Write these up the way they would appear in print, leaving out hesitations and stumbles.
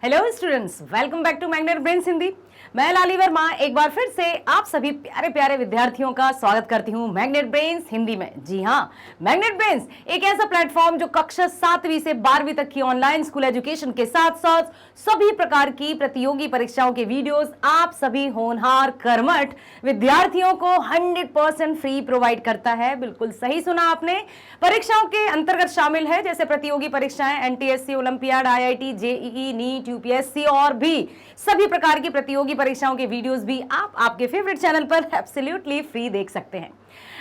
Hello students, welcome back to Magnet Brains Hindi. मैं लाली वर्मा एक बार फिर से आप सभी प्यारे प्यारे विद्यार्थियों का स्वागत करती हूं मैग्नेट ब्रेन्स हिंदी में। जी हाँ, मैग्नेट ब्रेन्स एक ऐसा प्लेटफॉर्म जो कक्षा 7वीं से 12वीं तक की ऑनलाइन स्कूल एजुकेशन के साथ साथ सभी प्रकार की प्रतियोगी परीक्षाओं के वीडियोस आप सभी होनहार कर्मठ विद्यार्थियों को 100% फ्री प्रोवाइड करता है। बिल्कुल सही सुना आपने। परीक्षाओं के अंतर्गत शामिल है जैसे प्रतियोगी परीक्षाएं, NTSC, Olympiad, IIT, JEE, NEET, UPSC और भी सभी प्रकार की प्रतियोगी परीक्षाओं के वीडियोस भी आप आपके फेवरेट चैनल पर एब्सोल्युटली फ्री देख सकते हैं।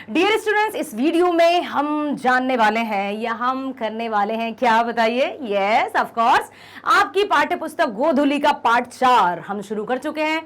डियर स्टूडेंट्स, इस वीडियो में हम जानने वाले हैं या हम करने वाले हैं क्या बताइए? यस ऑफ कोर्स, आपकी पाठ्य पुस्तक गोधूली का पाठ 4 हम शुरू कर चुके हैं।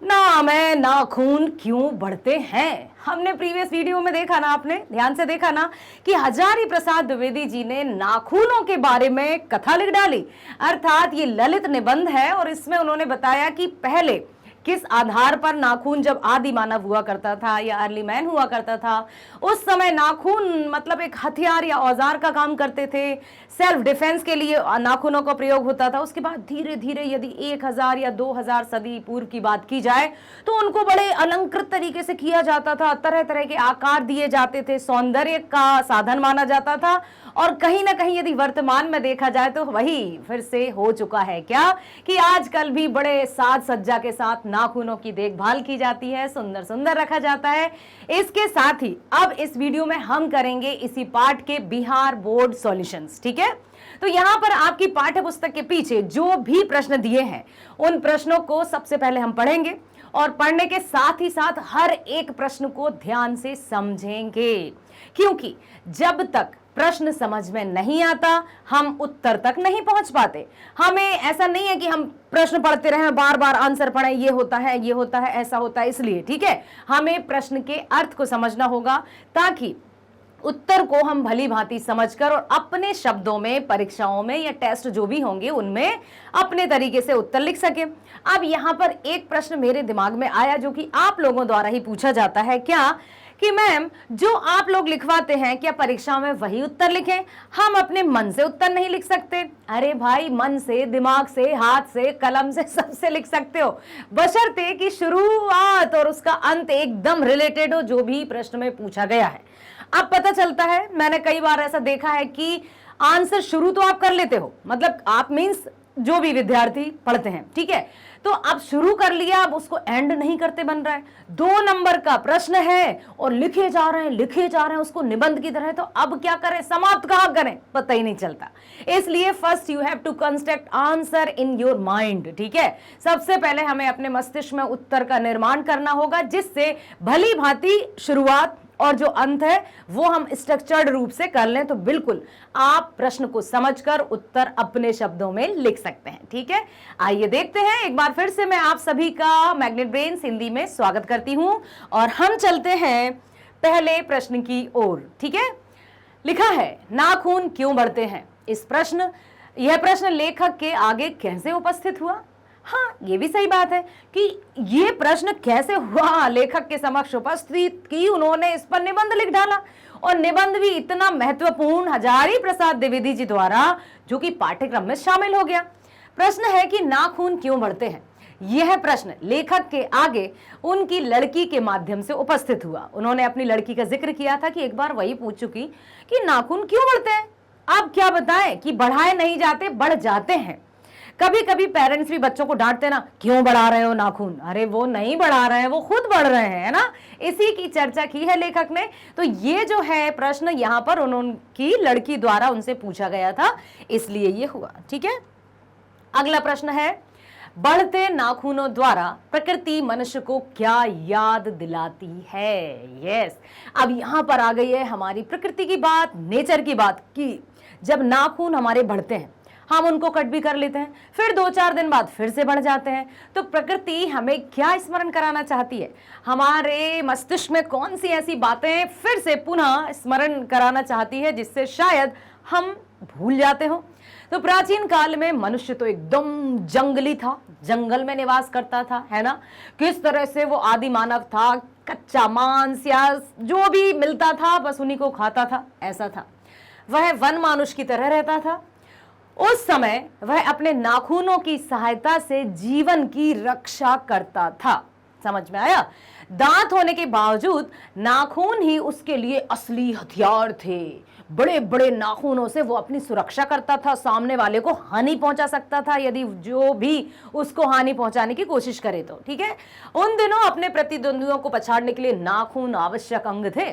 नाम है नाखून क्यों बढ़ते हैं। हमने प्रीवियस वीडियो में देखा ना, आपने ध्यान से देखा ना कि हजारी प्रसाद द्विवेदी जी ने नाखूनों के बारे में कथा लिख डाली। अर्थात ये ललित निबंध है और इसमें उन्होंने बताया कि पहले किस आधार पर नाखून, जब आदि मानव हुआ करता था या अर्ली मैन हुआ करता था, उस समय नाखून मतलब एक हथियार या औजार का काम करते थे। सेल्फ डिफेंस के लिए नाखूनों का प्रयोग होता था। उसके बाद धीरे धीरे यदि 1000 या 2000 सदी पूर्व की बात की जाए तो उनको बड़े अलंकृत तरीके से किया जाता था, तरह तरह के आकार दिए जाते थे, सौंदर्य का साधन माना जाता था। और कहीं ना कहीं यदि वर्तमान में देखा जाए तो वही फिर से हो चुका है क्या कि आजकल भी बड़े साज सज्जा के साथ नाखूनों की देखभाल की जाती है, सुंदर सुंदर रखा जाता है। इसके साथ ही अब इस वीडियो में हम करेंगे इसी पाठ के बिहार बोर्ड सॉल्यूशंस। ठीक है, तो यहां पर आपकी पाठ्य पुस्तक के पीछे जो भी प्रश्न दिए हैं उन प्रश्नों को सबसे पहले हम पढ़ेंगे और पढ़ने के साथ ही साथ हर एक प्रश्न को ध्यान से समझेंगे, क्योंकि जब तक प्रश्न समझ में नहीं आता हम उत्तर तक नहीं पहुंच पाते। हमें ऐसा नहीं है कि हम प्रश्न पढ़ते रहें, बार बार आंसर पढ़ें, ये होता है, ये होता है, ऐसा होता है। इसलिए ठीक है, हमें प्रश्न के अर्थ को समझना होगा ताकि उत्तर को हम भली भांति समझकर और अपने शब्दों में परीक्षाओं में या टेस्ट जो भी होंगे उनमें अपने तरीके से उत्तर लिख सके। अब यहां पर एक प्रश्न मेरे दिमाग में आया जो कि आप लोगों द्वारा ही पूछा जाता है क्या कि मैम, जो आप लोग लिखवाते हैं क्या परीक्षा में वही उत्तर लिखें, हम अपने मन से उत्तर नहीं लिख सकते? अरे भाई, मन से, दिमाग से, हाथ से, कलम से, सबसे लिख सकते हो, बशर्ते कि शुरुआत और उसका अंत एकदम रिलेटेड हो जो भी प्रश्न में पूछा गया है। अब पता चलता है, मैंने कई बार ऐसा देखा है कि आंसर शुरू तो आप कर लेते हो, मतलब आप मीन्स जो भी विद्यार्थी पढ़ते हैं, ठीक है, तो अब शुरू कर लिया, अब उसको एंड नहीं करते बन रहा है। 2 नंबर का प्रश्न है और लिखे जा रहे हैं, लिखे जा रहे हैं उसको निबंध की तरह, तो अब क्या करें, समाप्त कहां करें, पता ही नहीं चलता। इसलिए first you have to construct answer in your mind. ठीक है, सबसे पहले हमें अपने मस्तिष्क में उत्तर का निर्माण करना होगा जिससे भली भांति शुरुआत और जो अंत है वो हम स्ट्रक्चर्ड रूप से कर लें तो बिल्कुल आप प्रश्न को समझकर उत्तर अपने शब्दों में लिख सकते हैं। ठीक है, आइए देखते हैं। एक बार फिर से मैं आप सभी का मैग्नेट ब्रेन्स हिंदी में स्वागत करती हूं और हम चलते हैं पहले प्रश्न की ओर। ठीक है, लिखा है नाखून क्यों बढ़ते हैं। यह प्रश्न लेखक के आगे कैसे उपस्थित हुआ? हाँ, ये भी सही बात है कि ये प्रश्न कैसे हुआ, लेखक के समक्ष उपस्थित की, उन्होंने इस पर निबंध लिख डाला और निबंध भी इतना महत्वपूर्ण हजारी प्रसाद द्विवेदी जी द्वारा जो कि पाठ्यक्रम में शामिल हो गया। प्रश्न है कि नाखून क्यों बढ़ते हैं। यह प्रश्न लेखक के आगे उनकी लड़की के माध्यम से उपस्थित हुआ। उन्होंने अपनी लड़की का जिक्र किया था कि एक बार वही पूछ चुकी कि नाखून क्यों बढ़ते हैं। अब क्या बताएं कि बढ़ाए नहीं जाते, बढ़ जाते हैं। कभी कभी पेरेंट्स भी बच्चों को डांटते ना, क्यों बढ़ा रहे हो नाखून। अरे वो नहीं बढ़ा रहे हैं, वो खुद बढ़ रहे हैं, है ना। इसी की चर्चा की है लेखक ने। तो ये जो है प्रश्न यहाँ पर उनकी लड़की द्वारा उनसे पूछा गया था, इसलिए ये हुआ। ठीक है, अगला प्रश्न है बढ़ते नाखूनों द्वारा प्रकृति मनुष्य को क्या याद दिलाती है। यस, अब यहां पर आ गई है हमारी प्रकृति की बात, नेचर की बात कि जब नाखून हमारे बढ़ते हैं हम उनको कट भी कर लेते हैं, फिर 2-4 दिन बाद फिर से बढ़ जाते हैं। तो प्रकृति हमें क्या स्मरण कराना चाहती है, हमारे मस्तिष्क में कौन सी ऐसी बातें फिर से पुनः स्मरण कराना चाहती है जिससे शायद हम भूल जाते हो। तो प्राचीन काल में मनुष्य तो एकदम जंगली था, जंगल में निवास करता था, है ना। किस तरह से वो आदि मानव था, कच्चा मांस या जो भी मिलता था बस उन्हीं को खाता था, ऐसा था। वह वन मानुष की तरह रहता था। उस समय वह अपने नाखूनों की सहायता से जीवन की रक्षा करता था। समझ में आया? दांत होने के बावजूद नाखून ही उसके लिए असली हथियार थे। बड़े बड़े नाखूनों से वो अपनी सुरक्षा करता था, सामने वाले को हानि पहुंचा सकता था यदि जो भी उसको हानि पहुंचाने की कोशिश करे तो। ठीक है, उन दिनों अपने प्रतिद्वंदियों को पछाड़ने के लिए नाखून आवश्यक अंग थे।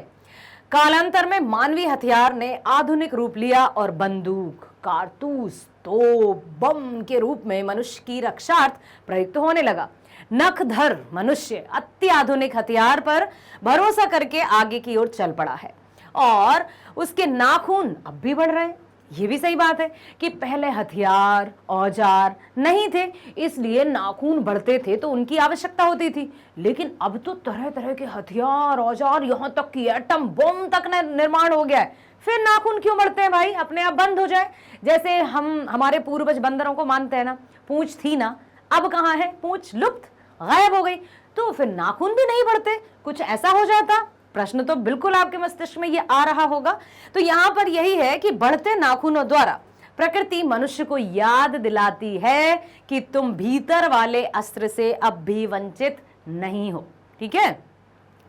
कालांतर में मानवीय हथियार ने आधुनिक रूप लिया और बंदूक, कारतूस, तोप, बम के रूप में मनुष्य की रक्षार्थ प्रयुक्त होने लगा। नखधर मनुष्य अत्याधुनिक हथियार पर भरोसा करके आगे की ओर चल पड़ा है और उसके नाखून अब भी बढ़ रहे हैं। ये भी सही बात है कि पहले हथियार औजार नहीं थे, इसलिए नाखून बढ़ते थे तो उनकी आवश्यकता होती थी, लेकिन अब तो तरह तरह के हथियार औजार, यहां तक कि एटम बम तक निर्माण हो गया है। फिर नाखून क्यों बढ़ते हैं भाई? अपने आप बंद हो जाए। जैसे हम हमारे पूर्वज बंदरों को मानते हैं ना, पूंछ थी ना, अब कहां है पूंछ? लुप्त, गायब हो गई, तो फिर नाखून भी नहीं बढ़ते, कुछ ऐसा हो जाता। प्रश्न तो बिल्कुल आपके मस्तिष्क में ये आ रहा होगा। तो यहां पर यही है कि बढ़ते नाखूनों द्वारा प्रकृति मनुष्य को याद दिलाती है कि तुम भीतर वाले अस्त्र से अब भी वंचित नहीं हो। ठीक है,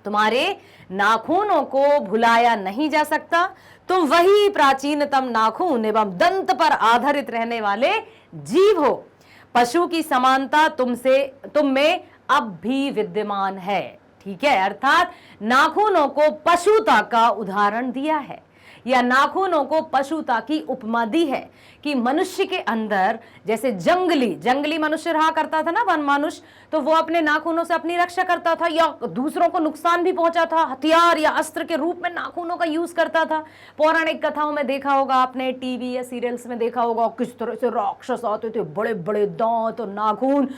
तुम्हारे नाखूनों को भुलाया नहीं जा सकता। तुम वही प्राचीनतम नाखून एवं दंत पर आधारित रहने वाले जीव हो। पशु की समानता तुम में अब भी विद्यमान है। ठीक है, अर्थात नाखूनों को पशुता का उदाहरण दिया है, या नाखूनों को पशुता की उपमा दी है कि मनुष्य के अंदर जैसे जंगली मनुष्य रहा करता था ना, वन मनुष्य, तो वो अपने नाखूनों से अपनी रक्षा करता था या दूसरों को नुकसान भी पहुंचा था, हथियार या अस्त्र के रूप में नाखूनों का यूज करता था। पौराणिक कथाओं में देखा होगा आपने, टीवी या सीरियल्स में देखा होगा किस तरह से राक्षस आते थे, बड़े बड़े दांत और नाखून,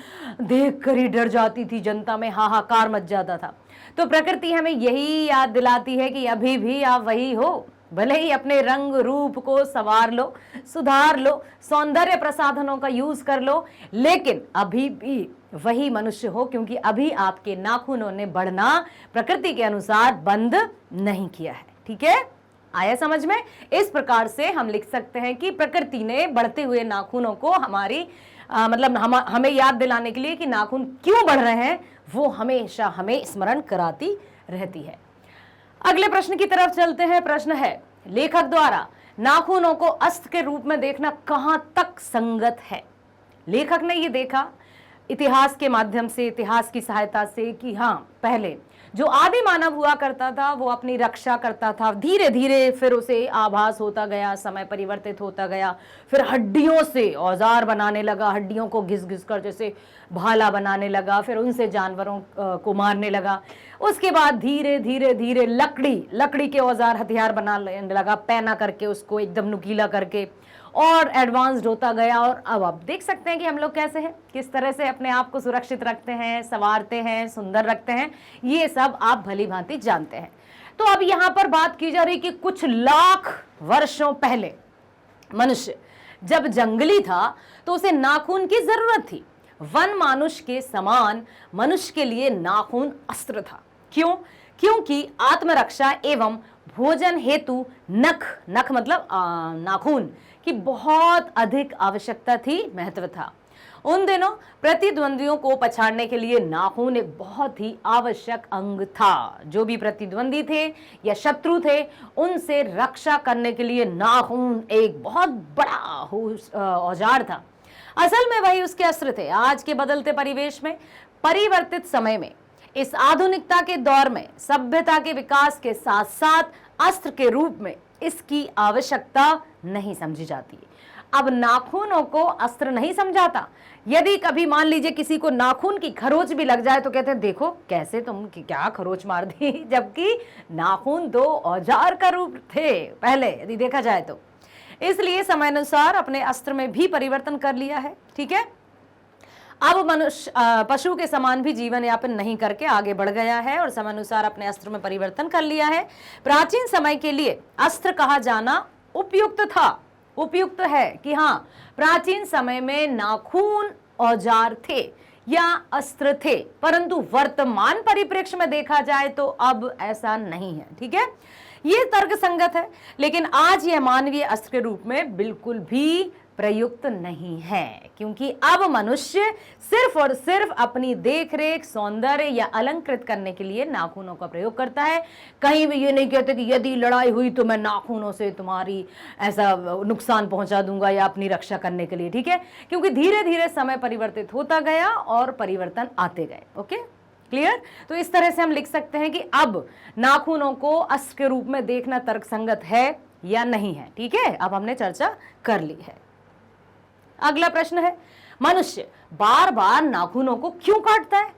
देख कर ही डर जाती थी जनता में, हाहाकार मच जाता था। तो प्रकृति हमें यही याद दिलाती है कि अभी भी आप वही हो, भले ही अपने रंग रूप को संवार लो, सुधार लो, सौंदर्य प्रसाधनों का यूज कर लो, लेकिन अभी भी वही मनुष्य हो, क्योंकि अभी आपके नाखूनों ने बढ़ना प्रकृति के अनुसार बंद नहीं किया है। ठीक है, आया समझ में? इस प्रकार से हम लिख सकते हैं कि प्रकृति ने बढ़ते हुए नाखूनों को हमें याद दिलाने के लिए कि नाखून क्यों बढ़ रहे हैं, वो हमेशा हमें स्मरण कराती रहती है। अगले प्रश्न की तरफ चलते हैं। प्रश्न है, लेखक द्वारा नाखूनों को अस्त्र के रूप में देखना कहां तक संगत है? लेखक ने ये देखा इतिहास के माध्यम से, इतिहास की सहायता से, कि हाँ, पहले जो आदि मानव हुआ करता था वो अपनी रक्षा करता था, धीरे धीरे फिर उसे आभास होता गया, समय परिवर्तित होता गया, फिर हड्डियों से औजार बनाने लगा, हड्डियों को घिस घिस कर जैसे भाला बनाने लगा, फिर उनसे जानवरों को मारने लगा। उसके बाद धीरे धीरे धीरे लकड़ी के औजार हथियार बनाने लगा, पैना करके उसको एकदम नुकीला करके, और एडवांस्ड होता गया। और अब आप देख सकते हैं कि हम लोग कैसे हैं, किस तरह से अपने आप को सुरक्षित रखते हैं, संवारते हैं, सुंदर रखते हैं, ये सब आप भली भांति जानते हैं। तो अब यहां पर बात की जा रही कि कुछ लाख वर्षों पहले मनुष्य जब जंगली था तो उसे नाखून की जरूरत थी। वन मानुष के समान मनुष्य के लिए नाखून अस्त्र था। क्यों? क्योंकि आत्मरक्षा एवं भोजन हेतु नख मतलब नाखून की बहुत अधिक आवश्यकता थी, महत्व था। उन दिनों प्रतिद्वंदियों को पछाड़ने के लिए नाखून एक बहुत ही आवश्यक अंग था। जो भी प्रतिद्वंदी थे या शत्रु थे, उनसे रक्षा करने के लिए नाखून एक बहुत बड़ा औजार था। असल में वही उसके अस्त्र थे। आज के बदलते परिवेश में, परिवर्तित समय में, इस आधुनिकता के दौर में, सभ्यता के विकास के साथ साथ अस्त्र के रूप में इसकी आवश्यकता नहीं समझी जाती। अब नाखूनों को अस्त्र नहीं समझाता। यदि कभी मान लीजिए किसी को नाखून की खरोच भी लग जाए तो कहते हैं देखो कैसे तुम क्या खरोच मार दी, जबकि नाखून दो औजार का रूप थे पहले, यदि देखा जाए तो। इसलिए समयानुसार अपने अस्त्र में भी परिवर्तन कर लिया है। ठीक है, अब मनुष्य पशु के समान भी जीवन यापन नहीं करके आगे बढ़ गया है और समयानुसार अपने अस्त्र में परिवर्तन कर लिया है। प्राचीन समय के लिए अस्त्र कहा जाना उपयुक्त था, उपयुक्त है कि हाँ, प्राचीन समय में नाखून औजार थे या अस्त्र थे, परंतु वर्तमान परिप्रेक्ष्य में देखा जाए तो अब ऐसा नहीं है। ठीक है, ये तर्क संगत है, लेकिन आज यह मानवीय अस्त्र के रूप में बिल्कुल भी प्रयुक्त नहीं है, क्योंकि अब मनुष्य सिर्फ और सिर्फ अपनी देखरेख, सौंदर्य या अलंकृत करने के लिए नाखूनों का प्रयोग करता है। कहीं भी ये नहीं कहते कि यदि लड़ाई हुई तो मैं नाखूनों से तुम्हारी ऐसा नुकसान पहुंचा दूंगा या अपनी रक्षा करने के लिए, ठीक है, क्योंकि धीरे धीरे समय परिवर्तित होता गया और परिवर्तन आते गए। Okay, clear? तो इस तरह से हम लिख सकते हैं कि अब नाखूनों को अस्त्र के रूप में देखना तर्कसंगत है या नहीं है। ठीक है, अब हमने चर्चा कर ली है। अगला प्रश्न है, मनुष्य बार बार नाखूनों को क्यों काटता है?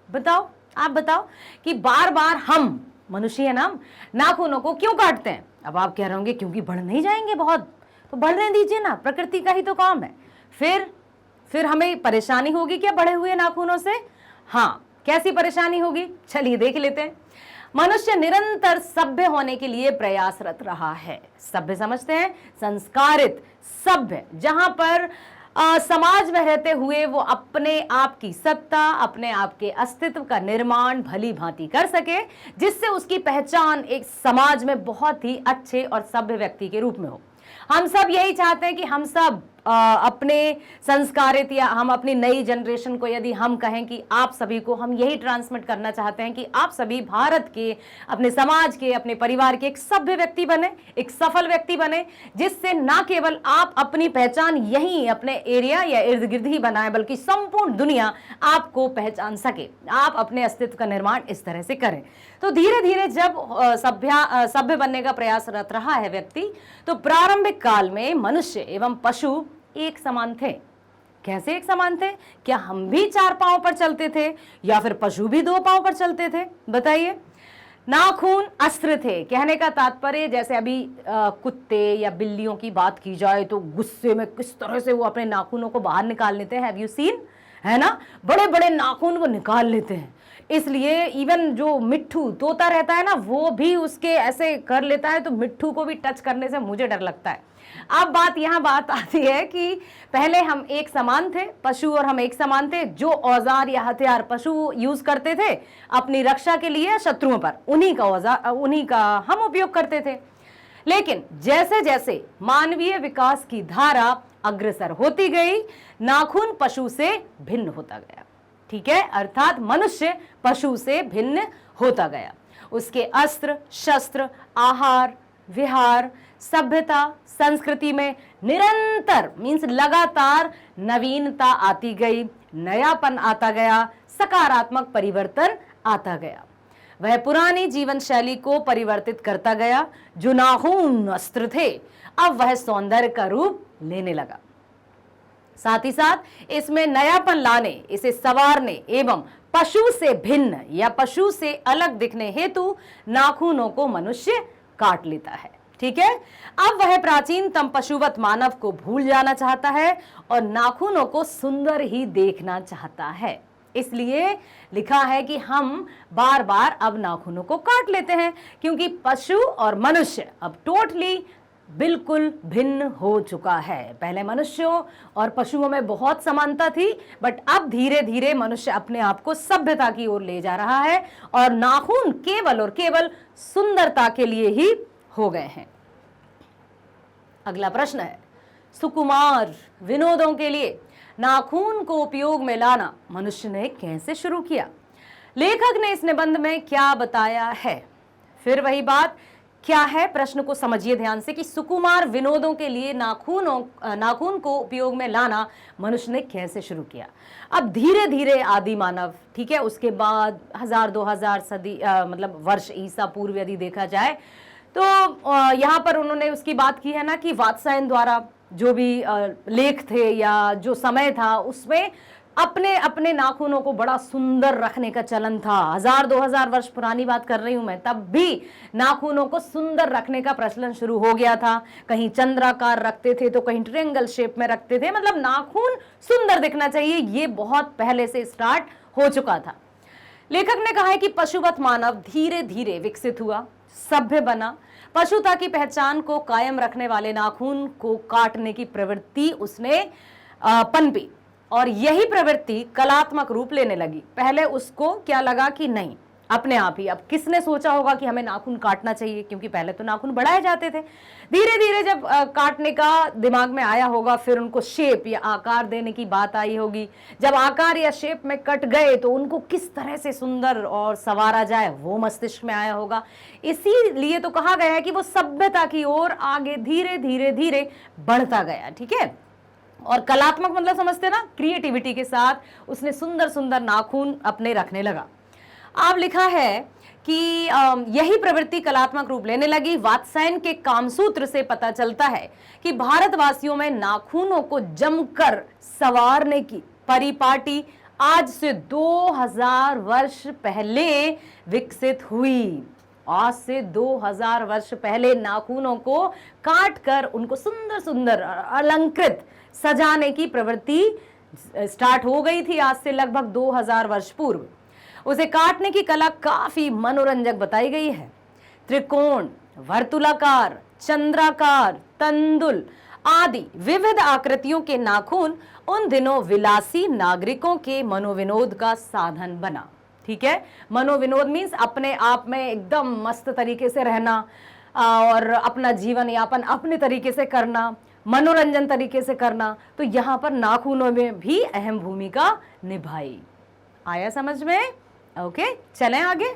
बताओ, आप बताओ कि बार बार हम मनुष्य है ना, नाखूनों को क्यों काटते हैं? अब आप कह रहे होंगे क्योंकि बढ़ नहीं जाएंगे बहुत, तो बढ़ने दीजिए ना, प्रकृति का ही तो काम है। फिर हमें परेशानी होगी क्या बढ़े हुए नाखूनों से? हाँ, कैसी परेशानी होगी? चलिए देख लेते हैं। मनुष्य निरंतर सभ्य होने के लिए प्रयासरत रहा है। सभ्य समझते हैं, संस्कारित सभ्य, जहां पर समाज में रहते हुए वो अपने आप की सत्ता, अपने आप के अस्तित्व का निर्माण भली भांति कर सके, जिससे उसकी पहचान एक समाज में बहुत ही अच्छे और सभ्य व्यक्ति के रूप में हो। हम सब यही चाहते हैं कि हम सब अपने संस्कारित या हम अपनी नई जनरेशन को यदि हम कहें कि आप सभी को हम यही ट्रांसमिट करना चाहते हैं कि आप सभी भारत के, अपने समाज के, अपने परिवार के एक सभ्य व्यक्ति बने, एक सफल व्यक्ति बने, जिससे ना केवल आप अपनी पहचान यहीं अपने एरिया या इर्द गिर्द ही बनाएं, बल्कि संपूर्ण दुनिया आपको पहचान सके। आप अपने अस्तित्व का निर्माण इस तरह से करें। तो धीरे धीरे जब सभ्य बनने का प्रयासरत रहा है व्यक्ति, तो प्रारंभिक काल में मनुष्य एवं पशु एक समान थे। कैसे एक समान थे? क्या हम भी 4 पांव पर चलते थे या फिर पशु भी 2 पांव पर चलते थे? बताइए। नाखून अस्त्र थे, कहने का तात्पर्य जैसे अभी कुत्ते या बिल्लियों की बात की जाए तो गुस्से में किस तरह से वो अपने नाखूनों को बाहर निकाल लेते हैं। Have you seen? है ना, बड़े बड़े नाखून वो निकाल लेते हैं। इसलिए इवन जो मिट्ठू तोता रहता है ना, वो भी उसके ऐसे कर लेता है, तो मिट्ठू को भी टच करने से मुझे डर लगता है। अब बात आती है कि पहले हम एक समान थे, पशु और हम एक समान थे। जो औजार या हथियार पशु यूज करते थे अपनी रक्षा के लिए शत्रुओं पर, उन्हीं का हम उपयोग करते थे। लेकिन जैसे जैसे मानवीय विकास की धारा अग्रसर होती गई, नाखून पशु से भिन्न होता गया। ठीक है, अर्थात मनुष्य पशु से भिन्न होता गया। उसके अस्त्र शस्त्र, आहार विहार, सभ्यता, संस्कृति में निरंतर मीन्स लगातार नवीनता आती गई, नयापन आता गया, सकारात्मक परिवर्तन आता गया। वह पुरानी जीवन शैली को परिवर्तित करता गया। जो नाखून अस्त्र थे, अब वह सौंदर्य का रूप लेने लगा। साथ ही साथ इसमें नयापन लाने, इसे संवारने एवं पशु से भिन्न या पशु से अलग दिखने हेतु नाखूनों को मनुष्य काट लेता है। ठीक है, अब वह प्राचीनतम पशुवत मानव को भूल जाना चाहता है और नाखूनों को सुंदर ही देखना चाहता है। इसलिए लिखा है कि हम बार बार अब नाखूनों को काट लेते हैं, क्योंकि पशु और मनुष्य अब टोटली बिल्कुल भिन्न हो चुका है। पहले मनुष्यों और पशुओं में बहुत समानता थी, बट अब धीरे धीरे मनुष्य अपने आप को सभ्यता की ओर ले जा रहा है और नाखून केवल और केवल सुंदरता के लिए ही हो गए हैं। अगला प्रश्न है, सुकुमार विनोदों के लिए नाखून को उपयोग में लाना मनुष्य ने कैसे शुरू किया? लेखक ने इस निबंध में क्या बताया है? फिर वही बात, क्या है? प्रश्न को समझिए ध्यान से कि सुकुमार विनोदों के लिए नाखून को उपयोग में लाना मनुष्य ने कैसे शुरू किया। अब धीरे धीरे आदि मानव, ठीक है, उसके बाद 1000-2000 सदी मतलब वर्ष ईसा पूर्व यदि देखा जाए तो यहाँ पर उन्होंने उसकी बात की है ना कि वात्स्यायन द्वारा जो भी लेख थे या जो समय था, उसमें अपने अपने नाखूनों को बड़ा सुंदर रखने का चलन था। 1000-2000 वर्ष पुरानी बात कर रही हूं मैं, तब भी नाखूनों को सुंदर रखने का प्रचलन शुरू हो गया था। कहीं चंद्राकार रखते थे तो कहीं ट्रायंगल शेप में रखते थे, मतलब नाखून सुंदर दिखना चाहिए, ये बहुत पहले से स्टार्ट हो चुका था। लेखक ने कहा है कि पशुवत मानव धीरे धीरे विकसित हुआ, सभ्य बना, पशुता की पहचान को कायम रखने वाले नाखून को काटने की प्रवृत्ति उसने पनपी और यही प्रवृत्ति कलात्मक रूप लेने लगी। पहले उसको क्या लगा कि नहीं, अपने आप ही। अब किसने सोचा होगा कि हमें नाखून काटना चाहिए, क्योंकि पहले तो नाखून बढ़ाए जाते थे। धीरे धीरे जब काटने का दिमाग में आया होगा, फिर उनको शेप या आकार देने की बात आई होगी। जब आकार या शेप में कट गए तो उनको किस तरह से सुंदर और संवारा जाए वो मस्तिष्क में आया होगा। इसीलिए तो कहा गया है कि वो सभ्यता की ओर आगे धीरे धीरे धीरे बढ़ता गया। ठीक है, और कलात्मक मतलब समझते ना, क्रिएटिविटी के साथ उसने सुंदर सुंदर नाखून अपने रखने लगा। अब लिखा है कि यही प्रवृत्ति कलात्मक रूप लेने लगी। वात्स्यायन के कामसूत्र से पता चलता है कि भारतवासियों में नाखूनों को जमकर संवारने की परिपाटी आज से 2000 वर्ष पहले विकसित हुई। आज से 2000 वर्ष पहले नाखूनों को काट कर उनको सुंदर सुंदर अलंकृत सजाने की प्रवृत्ति स्टार्ट हो गई थी, आज से लगभग 2000 वर्ष पूर्व। उसे काटने की कला काफी मनोरंजक बताई गई है। त्रिकोण, वर्तुलाकार, चंद्राकार, तंदुल आदि विविध आकृतियों के नाखून उन दिनों विलासी नागरिकों के मनोविनोद का साधन बना। ठीक है, मनोविनोद मीन्स अपने आप में एकदम मस्त तरीके से रहना और अपना जीवन यापन अपने तरीके से करना, मनोरंजन तरीके से करना। तो यहां पर नाखूनों में भी अहम भूमिका निभाई। आया समझ में? ओके, चलें आगे।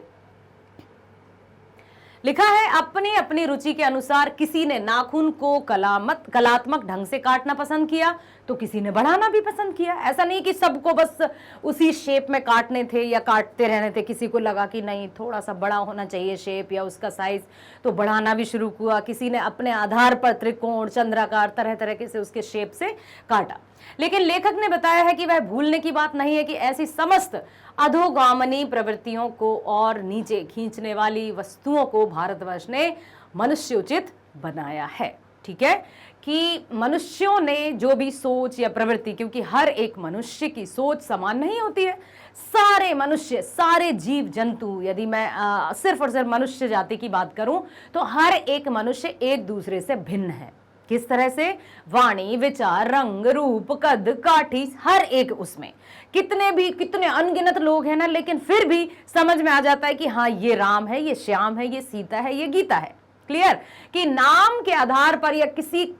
लिखा है अपनी अपनी रुचि के अनुसार किसी ने नाखून को कलात्मक ढंग से काटना पसंद किया तो किसी ने बढ़ाना भी पसंद किया। ऐसा नहीं कि सबको बस उसी शेप में काटने थे या काटते रहने थे। किसी को लगा कि नहीं, थोड़ा सा बड़ा होना चाहिए शेप या उसका साइज, तो बढ़ाना भी शुरू हुआ। किसी ने अपने आधार पर त्रिकोण, चंद्राकार तरह तरह से उसके शेप से काटा। लेकिन लेखक ने बताया है कि वह भूलने की बात नहीं है कि ऐसी समस्त अधोगामनी प्रवृत्तियों को और नीचे खींचने वाली वस्तुओं को भारतवर्ष ने मनुष्योचित बनाया है। ठीक है, कि मनुष्यों ने जो भी सोच या प्रवृत्ति, क्योंकि हर एक मनुष्य की सोच समान नहीं होती है। सारे मनुष्य, सारे जीव जंतु, यदि मैं सिर्फ और सिर्फ मनुष्य जाति की बात करूं तो हर एक मनुष्य एक दूसरे से भिन्न है। किस तरह से? वाणी, विचार, रंग, रूप, कद, काठी, हर एक उसमें कितने अनगिनत लोग हैं ना, लेकिन फिर भी समझ में आ जाता है कि हाँ, ये राम है, ये श्याम है, ये सीता है, ये गीता है। क्लियर? कि नाम के आधार पर या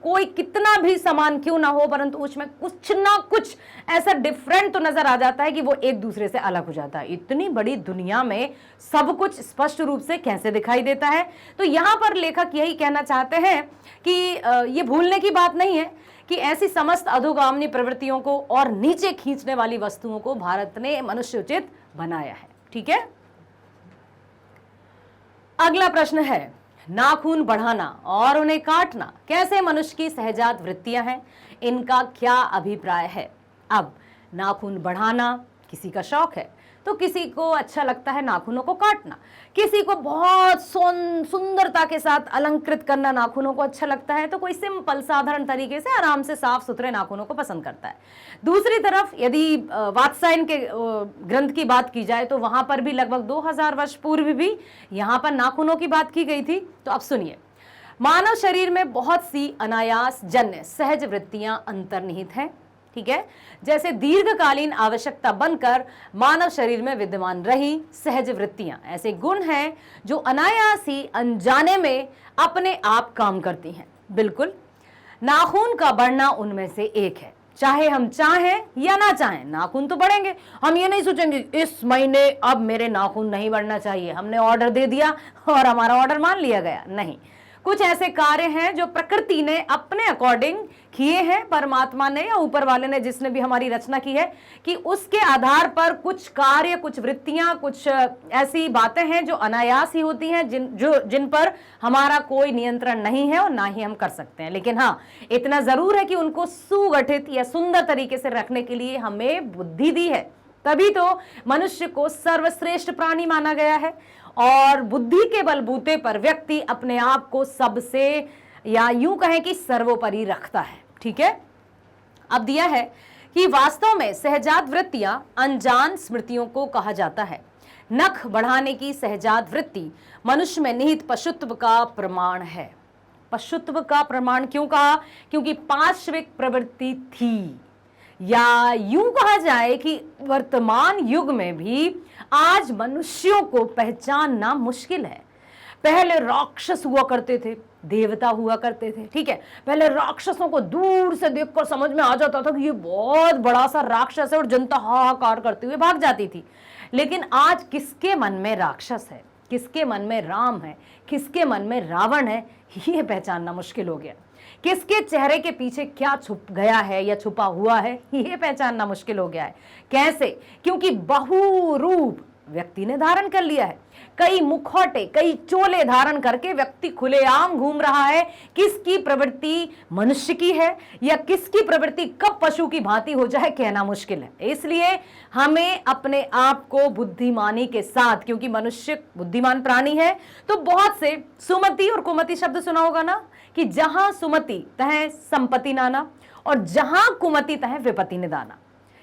कोई कितना भी समान क्यों ना हो, परंतु उसमें कुछ ना कुछ ऐसा डिफरेंट तो नजर आ जाता है कि वो एक दूसरे से अलग हो जाता है। इतनी बड़ी दुनिया में सब कुछ स्पष्ट रूप से कैसे दिखाई देता है? तो यहां पर लेखक यही कहना चाहते हैं कि ये भूलने की बात नहीं है कि ऐसी समस्त अधोगामी प्रवृत्तियों को और नीचे खींचने वाली वस्तुओं को भारत ने मनुष्योचित बनाया है। ठीक है, अगला प्रश्न है, नाखून बढ़ाना और उन्हें काटना कैसे मनुष्य की सहजात वृत्तियां हैं, इनका क्या अभिप्राय है? अब नाखून बढ़ाना किसी का शौक है तो किसी को अच्छा लगता है नाखूनों को काटना, किसी को बहुत सुंदरता के साथ अलंकृत करना नाखूनों को अच्छा लगता है, तो कोई सिंपल साधारण तरीके से आराम से साफ सुथरे नाखूनों को पसंद करता है। दूसरी तरफ यदि वात्स्यायन के ग्रंथ की बात की जाए तो वहां पर भी लगभग 2000 वर्ष पूर्व भी यहां पर नाखूनों की बात की गई थी। तो अब सुनिए, मानव शरीर में बहुत सी अनायास जन्य सहज वृत्तियां अंतर्निहित हैं। ठीक है, जैसे दीर्घकालीन आवश्यकता बनकर मानव शरीर में विद्यमान रही सहज वृत्तियां ऐसे गुण हैं जो अनायास ही अनजाने में अपने आप काम करती हैं। बिल्कुल, नाखून का बढ़ना उनमें से एक है। चाहे हम चाहें या ना चाहें, नाखून तो बढ़ेंगे। हम ये नहीं सोचेंगे इस महीने अब मेरे नाखून नहीं बढ़ना चाहिए, हमने ऑर्डर दे दिया और हमारा ऑर्डर मान लिया गया। नहीं, कुछ ऐसे कार्य हैं जो प्रकृति ने अपने अकॉर्डिंग किए हैं, परमात्मा ने या ऊपर वाले ने, जिसने भी हमारी रचना की है, कि उसके आधार पर कुछ कार्य, कुछ वृत्तियां, कुछ ऐसी बातें हैं जो अनायास ही होती हैं, जिन पर हमारा कोई नियंत्रण नहीं है और ना ही हम कर सकते हैं। लेकिन हाँ, इतना जरूर है कि उनको सुगठित या सुंदर तरीके से रखने के लिए हमें बुद्धि दी है। तभी तो मनुष्य को सर्वश्रेष्ठ प्राणी माना गया है और बुद्धि के बलबूते पर व्यक्ति अपने आप को सबसे, या यूं कहें कि सर्वोपरि रखता है। ठीक है, अब दिया है कि वास्तव में सहजात वृत्तियां अनजान स्मृतियों को कहा जाता है। नख बढ़ाने की सहजात वृत्ति मनुष्य में निहित पशुत्व का प्रमाण है। पशुत्व का प्रमाण क्यों कहा? क्योंकि पार्श्विक प्रवृत्ति थी, या यूं कहा जाए कि वर्तमान युग में भी आज मनुष्यों को पहचानना मुश्किल है। पहले राक्षस हुआ करते थे, देवता हुआ करते थे, ठीक है। पहले राक्षसों को दूर से देखकर समझ में आ जाता था कि ये बहुत बड़ा सा राक्षस है और जनता हाहाकार करते हुए भाग जाती थी। लेकिन आज किसके मन में राक्षस है, किसके मन में राम है, किसके मन में रावण है, ये पहचानना मुश्किल हो गया। किसके चेहरे के पीछे क्या छुप गया है या छुपा हुआ है, ये पहचानना मुश्किल हो गया है। कैसे? क्योंकि बहुरूप व्यक्ति ने धारण कर लिया है। कई मुखौटे, कई चोले धारण करके व्यक्ति खुलेआम घूम रहा है। किसकी प्रवृत्ति मनुष्य की है या किसकी प्रवृत्ति कब पशु की भांति हो जाए, कहना मुश्किल है। इसलिए हमें अपने आप को बुद्धिमानी के साथ, क्योंकि मनुष्य बुद्धिमान प्राणी है, तो बहुत से सुमति और कुमति शब्द सुना होगा ना, कि जहां सुमति तह संपत्ति नाना और जहां कुमति तह विपत्ति निदाना।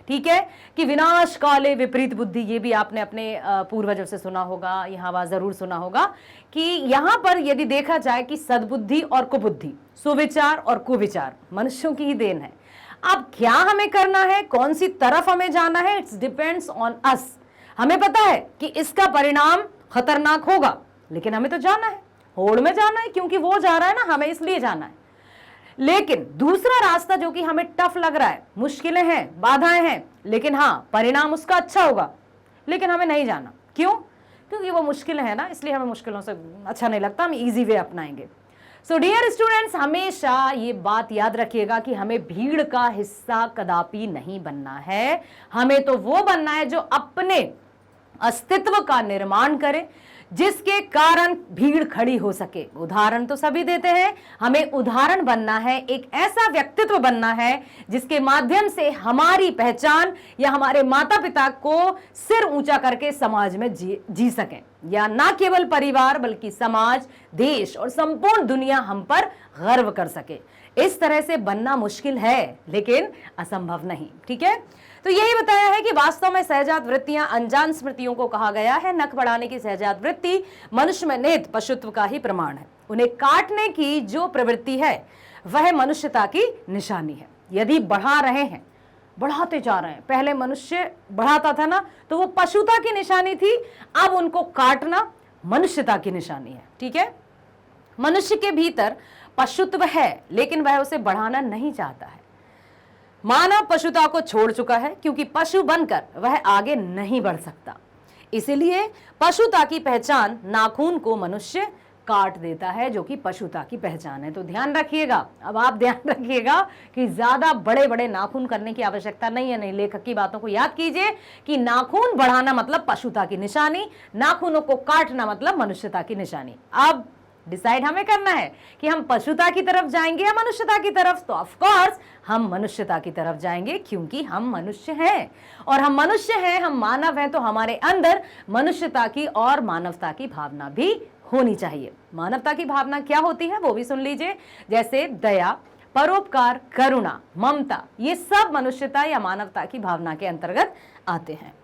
ठीक है, कि विनाश काले विपरीत बुद्धि, ये भी आपने अपने पूर्वजों से सुना होगा, यहाँ जरूर सुना होगा कि यहाँ पर यदि देखा जाए कि सद्बुद्धि और कुबुद्धि, सुविचार और कुविचार मनुष्यों की ही देन है। अब क्या हमें करना है, कौन सी तरफ हमें जाना है, इट्स डिपेंड्स ऑन अस। हमें पता है कि इसका परिणाम खतरनाक होगा, लेकिन हमें तो जाना है, होड़ में जाना है, क्योंकि वो जा रहा है ना, हमें इसलिए जाना है। लेकिन दूसरा रास्ता जो कि हमें टफ लग रहा है, मुश्किलें हैं, बाधाएं हैं, लेकिन हाँ परिणाम उसका अच्छा होगा, लेकिन हमें नहीं जाना। क्यों? क्योंकि वो मुश्किल है ना, इसलिए हमें मुश्किलों से अच्छा नहीं लगता, हम इजी वे अपनाएंगे। सो डियर स्टूडेंट्स, हमेशा ये बात याद रखिएगा कि हमें भीड़ का हिस्सा कदापि नहीं बनना है। हमें तो वो बनना है जो अपने अस्तित्व का निर्माण करे, जिसके कारण भीड़ खड़ी हो सके। उदाहरण तो सभी देते हैं, हमें उदाहरण बनना है, एक ऐसा व्यक्तित्व बनना है जिसके माध्यम से हमारी पहचान या हमारे माता पिता को सिर ऊंचा करके समाज में जी सकें, या ना केवल परिवार बल्कि समाज, देश और संपूर्ण दुनिया हम पर गर्व कर सके। इस तरह से बनना मुश्किल है, लेकिन असंभव नहीं। ठीक है, तो यही बताया है कि वास्तव में सहजात वृत्तियां अनजान स्मृतियों को कहा गया है। नख बढ़ाने की सहजात वृत्ति मनुष्य में निहित पशुत्व का ही प्रमाण है। उन्हें काटने की जो प्रवृत्ति है वह मनुष्यता की निशानी है। यदि बढ़ा रहे हैं, बढ़ाते जा रहे हैं, पहले मनुष्य बढ़ाता था ना, तो वो पशुता की निशानी थी, अब उनको काटना मनुष्यता की निशानी है। ठीक है, मनुष्य के भीतर पशुत्व है, लेकिन वह उसे बढ़ाना नहीं चाहता है। मानव पशुता को छोड़ चुका है, क्योंकि पशु बनकर वह आगे नहीं बढ़ सकता। इसलिए पशुता की पहचान नाखून को मनुष्य काट देता है, जो कि पशुता की पहचान है। तो ध्यान रखिएगा, अब आप ध्यान रखिएगा कि ज्यादा बड़े बड़े नाखून करने की आवश्यकता नहीं है। नहीं, लेखक की बातों को याद कीजिए कि नाखून बढ़ाना मतलब पशुता की निशानी, नाखूनों को काटना मतलब मनुष्यता की निशानी। अब डिसाइड हमें करना है कि हम पशुता की तरफ जाएंगे या मनुष्यता की तरफ। तो ऑफ कोर्स हम मनुष्यता की तरफ जाएंगे, क्योंकि हम मनुष्य हैं, और हम मनुष्य हैं, हम मानव हैं, तो हमारे अंदर मनुष्यता की और मानवता की भावना भी होनी चाहिए। मानवता की भावना क्या होती है वो भी सुन लीजिए, जैसे दया, परोपकार, करुणा, ममता, ये सब मनुष्यता या मानवता की भावना के अंतर्गत आते हैं।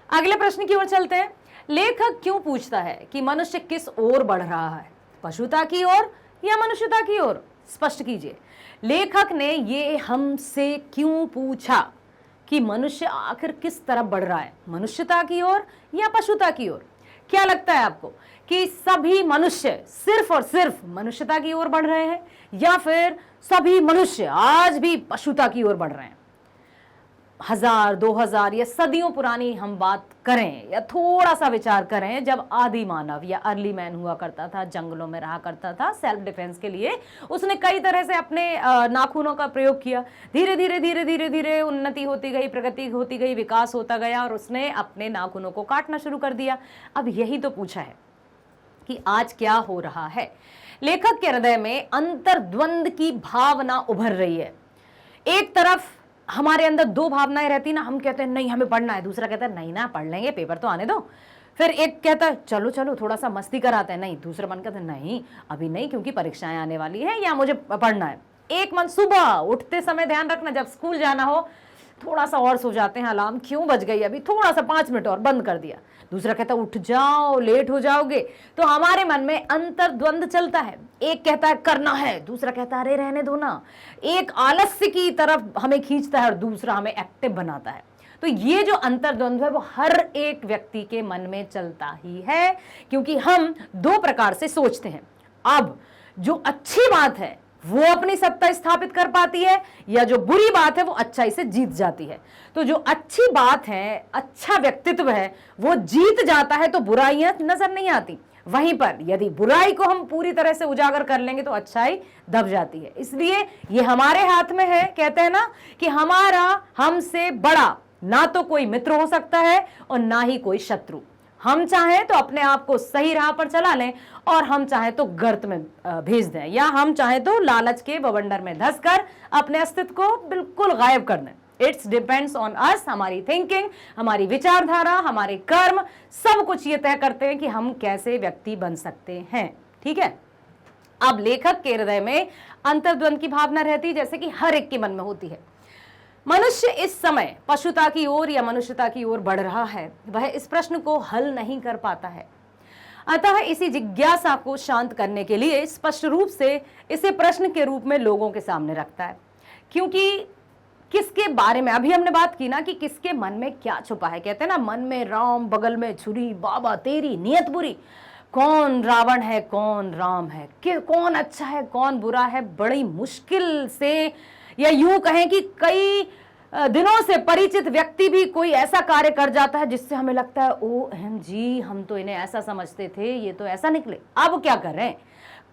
अगले प्रश्न की ओर चलते हैं। लेखक क्यों पूछता है कि मनुष्य किस ओर बढ़ रहा है, पशुता की ओर या मनुष्यता की ओर? स्पष्ट कीजिए, लेखक ने ये हमसे क्यों पूछा कि मनुष्य आखिर किस तरफ बढ़ रहा है, मनुष्यता की ओर या पशुता की ओर? क्या लगता है आपको कि सभी मनुष्य सिर्फ और सिर्फ मनुष्यता की ओर बढ़ रहे हैं, या फिर सभी मनुष्य आज भी पशुता की ओर बढ़ रहे हैं? 1000, 2000 या सदियों पुरानी हम बात करें या थोड़ा सा विचार करें, जब आदि मानव या अर्ली मैन हुआ करता था, जंगलों में रहा करता था सेल्फ डिफेंस के लिए, उसने कई तरह से अपने नाखूनों का प्रयोग किया। धीरे धीरे धीरे धीरे धीरे उन्नति होती गई, प्रगति होती गई, विकास होता गया, और उसने अपने नाखूनों को काटना शुरू कर दिया। अब यही तो पूछा है कि आज क्या हो रहा है। लेखक के हृदय में अंतर्द्वंद की भावना उभर रही है। एक तरफ हमारे अंदर दो भावनाएं रहती ना, हम कहते हैं नहीं हमें पढ़ना है, दूसरा कहता है नहीं ना पढ़ लेंगे, पेपर तो आने दो। फिर एक कहता है चलो चलो थोड़ा सा मस्ती कराते हैं, नहीं, दूसरा मन कहता है नहीं अभी नहीं, क्योंकि परीक्षाएं आने वाली है या मुझे पढ़ना है। एक मन सुबह उठते समय, ध्यान रखना, जब स्कूल जाना हो थोड़ा सा और सो जाते हैं, अलार्म क्यों बज गई अभी, थोड़ा सा 5 मिनट और, बंद कर दिया। दूसरा कहता है उठ जाओ लेट हो जाओगे। तो हमारे मन में अंतर्द्वंद चलता है, एक कहता है करना है, दूसरा कहता है अरे रहने दो ना। एक आलस्य की तरफ हमें खींचता है और दूसरा हमें एक्टिव बनाता है। तो ये जो अंतर्द्वंद्व है वो हर एक व्यक्ति के मन में चलता ही है, क्योंकि हम दो प्रकार से सोचते हैं। अब जो अच्छी बात है वो अपनी सत्ता स्थापित कर पाती है, या जो बुरी बात है वो अच्छाई से जीत जाती है। तो जो अच्छी बात है, अच्छा व्यक्तित्व है, वो जीत जाता है तो बुराइयां नजर नहीं आती। वहीं पर यदि बुराई को हम पूरी तरह से उजागर कर लेंगे तो अच्छाई दब जाती है। इसलिए ये हमारे हाथ में है। कहते हैं ना कि हमारा हमसे बड़ा ना तो कोई मित्र हो सकता है और ना ही कोई शत्रु। हम चाहें तो अपने आप को सही राह पर चला लें, और हम चाहें तो गर्त में भेज दें, या हम चाहें तो लालच के बवंडर में धंसकर अपने अस्तित्व को बिल्कुल गायब कर दें। It's depends on us. हमारी थिंकिंग, हमारी विचारधारा, हमारे कर्म, सब कुछ ये तय करते हैं कि हम कैसे व्यक्ति बन सकते हैं। ठीक है। अब लेखक के हृदय में अंतर्द्वंद की भावना रहती है, जैसे कि हर एक के मन में होती है। मनुष्य इस समय पशुता की ओर या मनुष्यता की ओर बढ़ रहा है, वह इस प्रश्न को हल नहीं कर पाता है। अतः इसी जिज्ञासा को शांत करने के लिए स्पष्ट रूप से इसे प्रश्न के रूप में लोगों के सामने रखता है। क्योंकि किसके बारे में अभी हमने बात की ना, कि किसके मन में क्या छुपा है। कहते हैं ना, मन में राम बगल में छुरी, बाबा तेरी नियत बुरी। कौन रावण है, कौन राम है, कौन अच्छा है, कौन बुरा है, बड़ी मुश्किल से, या यूं कहें कि कई दिनों से परिचित व्यक्ति भी कोई ऐसा कार्य कर जाता है जिससे हमें लगता है OMG, हम तो इन्हें ऐसा समझते थे, ये तो ऐसा निकले। अब क्या करें,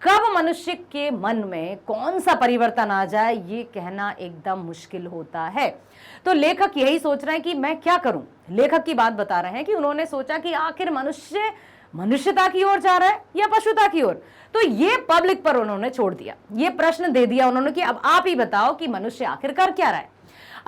कब मनुष्य के मन में कौन सा परिवर्तन आ जाए ये कहना एकदम मुश्किल होता है। तो लेखक यही सोच रहे हैं कि मैं क्या करूं। लेखक की बात बता रहे हैं कि उन्होंने सोचा कि आखिर मनुष्य मनुष्यता की ओर जा रहा है या पशुता की ओर। तो ये पब्लिक पर उन्होंने छोड़ दिया, ये प्रश्न दे दिया उन्होंने कि अब आप ही बताओ कि मनुष्य आखिर कर क्या रहा है।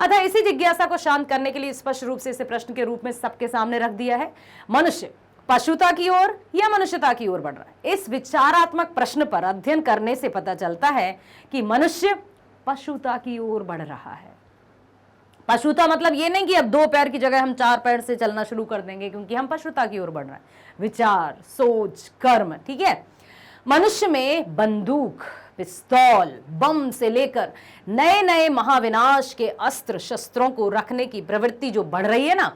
अतः इसी जिज्ञासा को शांत करने के लिए स्पष्ट रूप से इसे प्रश्न के रूप में सबके सामने रख दिया है। मनुष्य पशुता की ओर या मनुष्यता की ओर बढ़ रहा है। इस विचारात्मक प्रश्न पर अध्ययन करने से पता चलता है कि मनुष्य पशुता की ओर बढ़ रहा है। पशुता मतलब ये नहीं कि अब 2 पैर की जगह हम 4 पैर से चलना शुरू कर देंगे, क्योंकि हम पशुता की ओर बढ़ रहे हैं। विचार, सोच, कर्म, ठीक है। मनुष्य में बंदूक, पिस्तौल, बम से लेकर नए नए महाविनाश के अस्त्र शस्त्रों को रखने की प्रवृत्ति जो बढ़ रही है ना,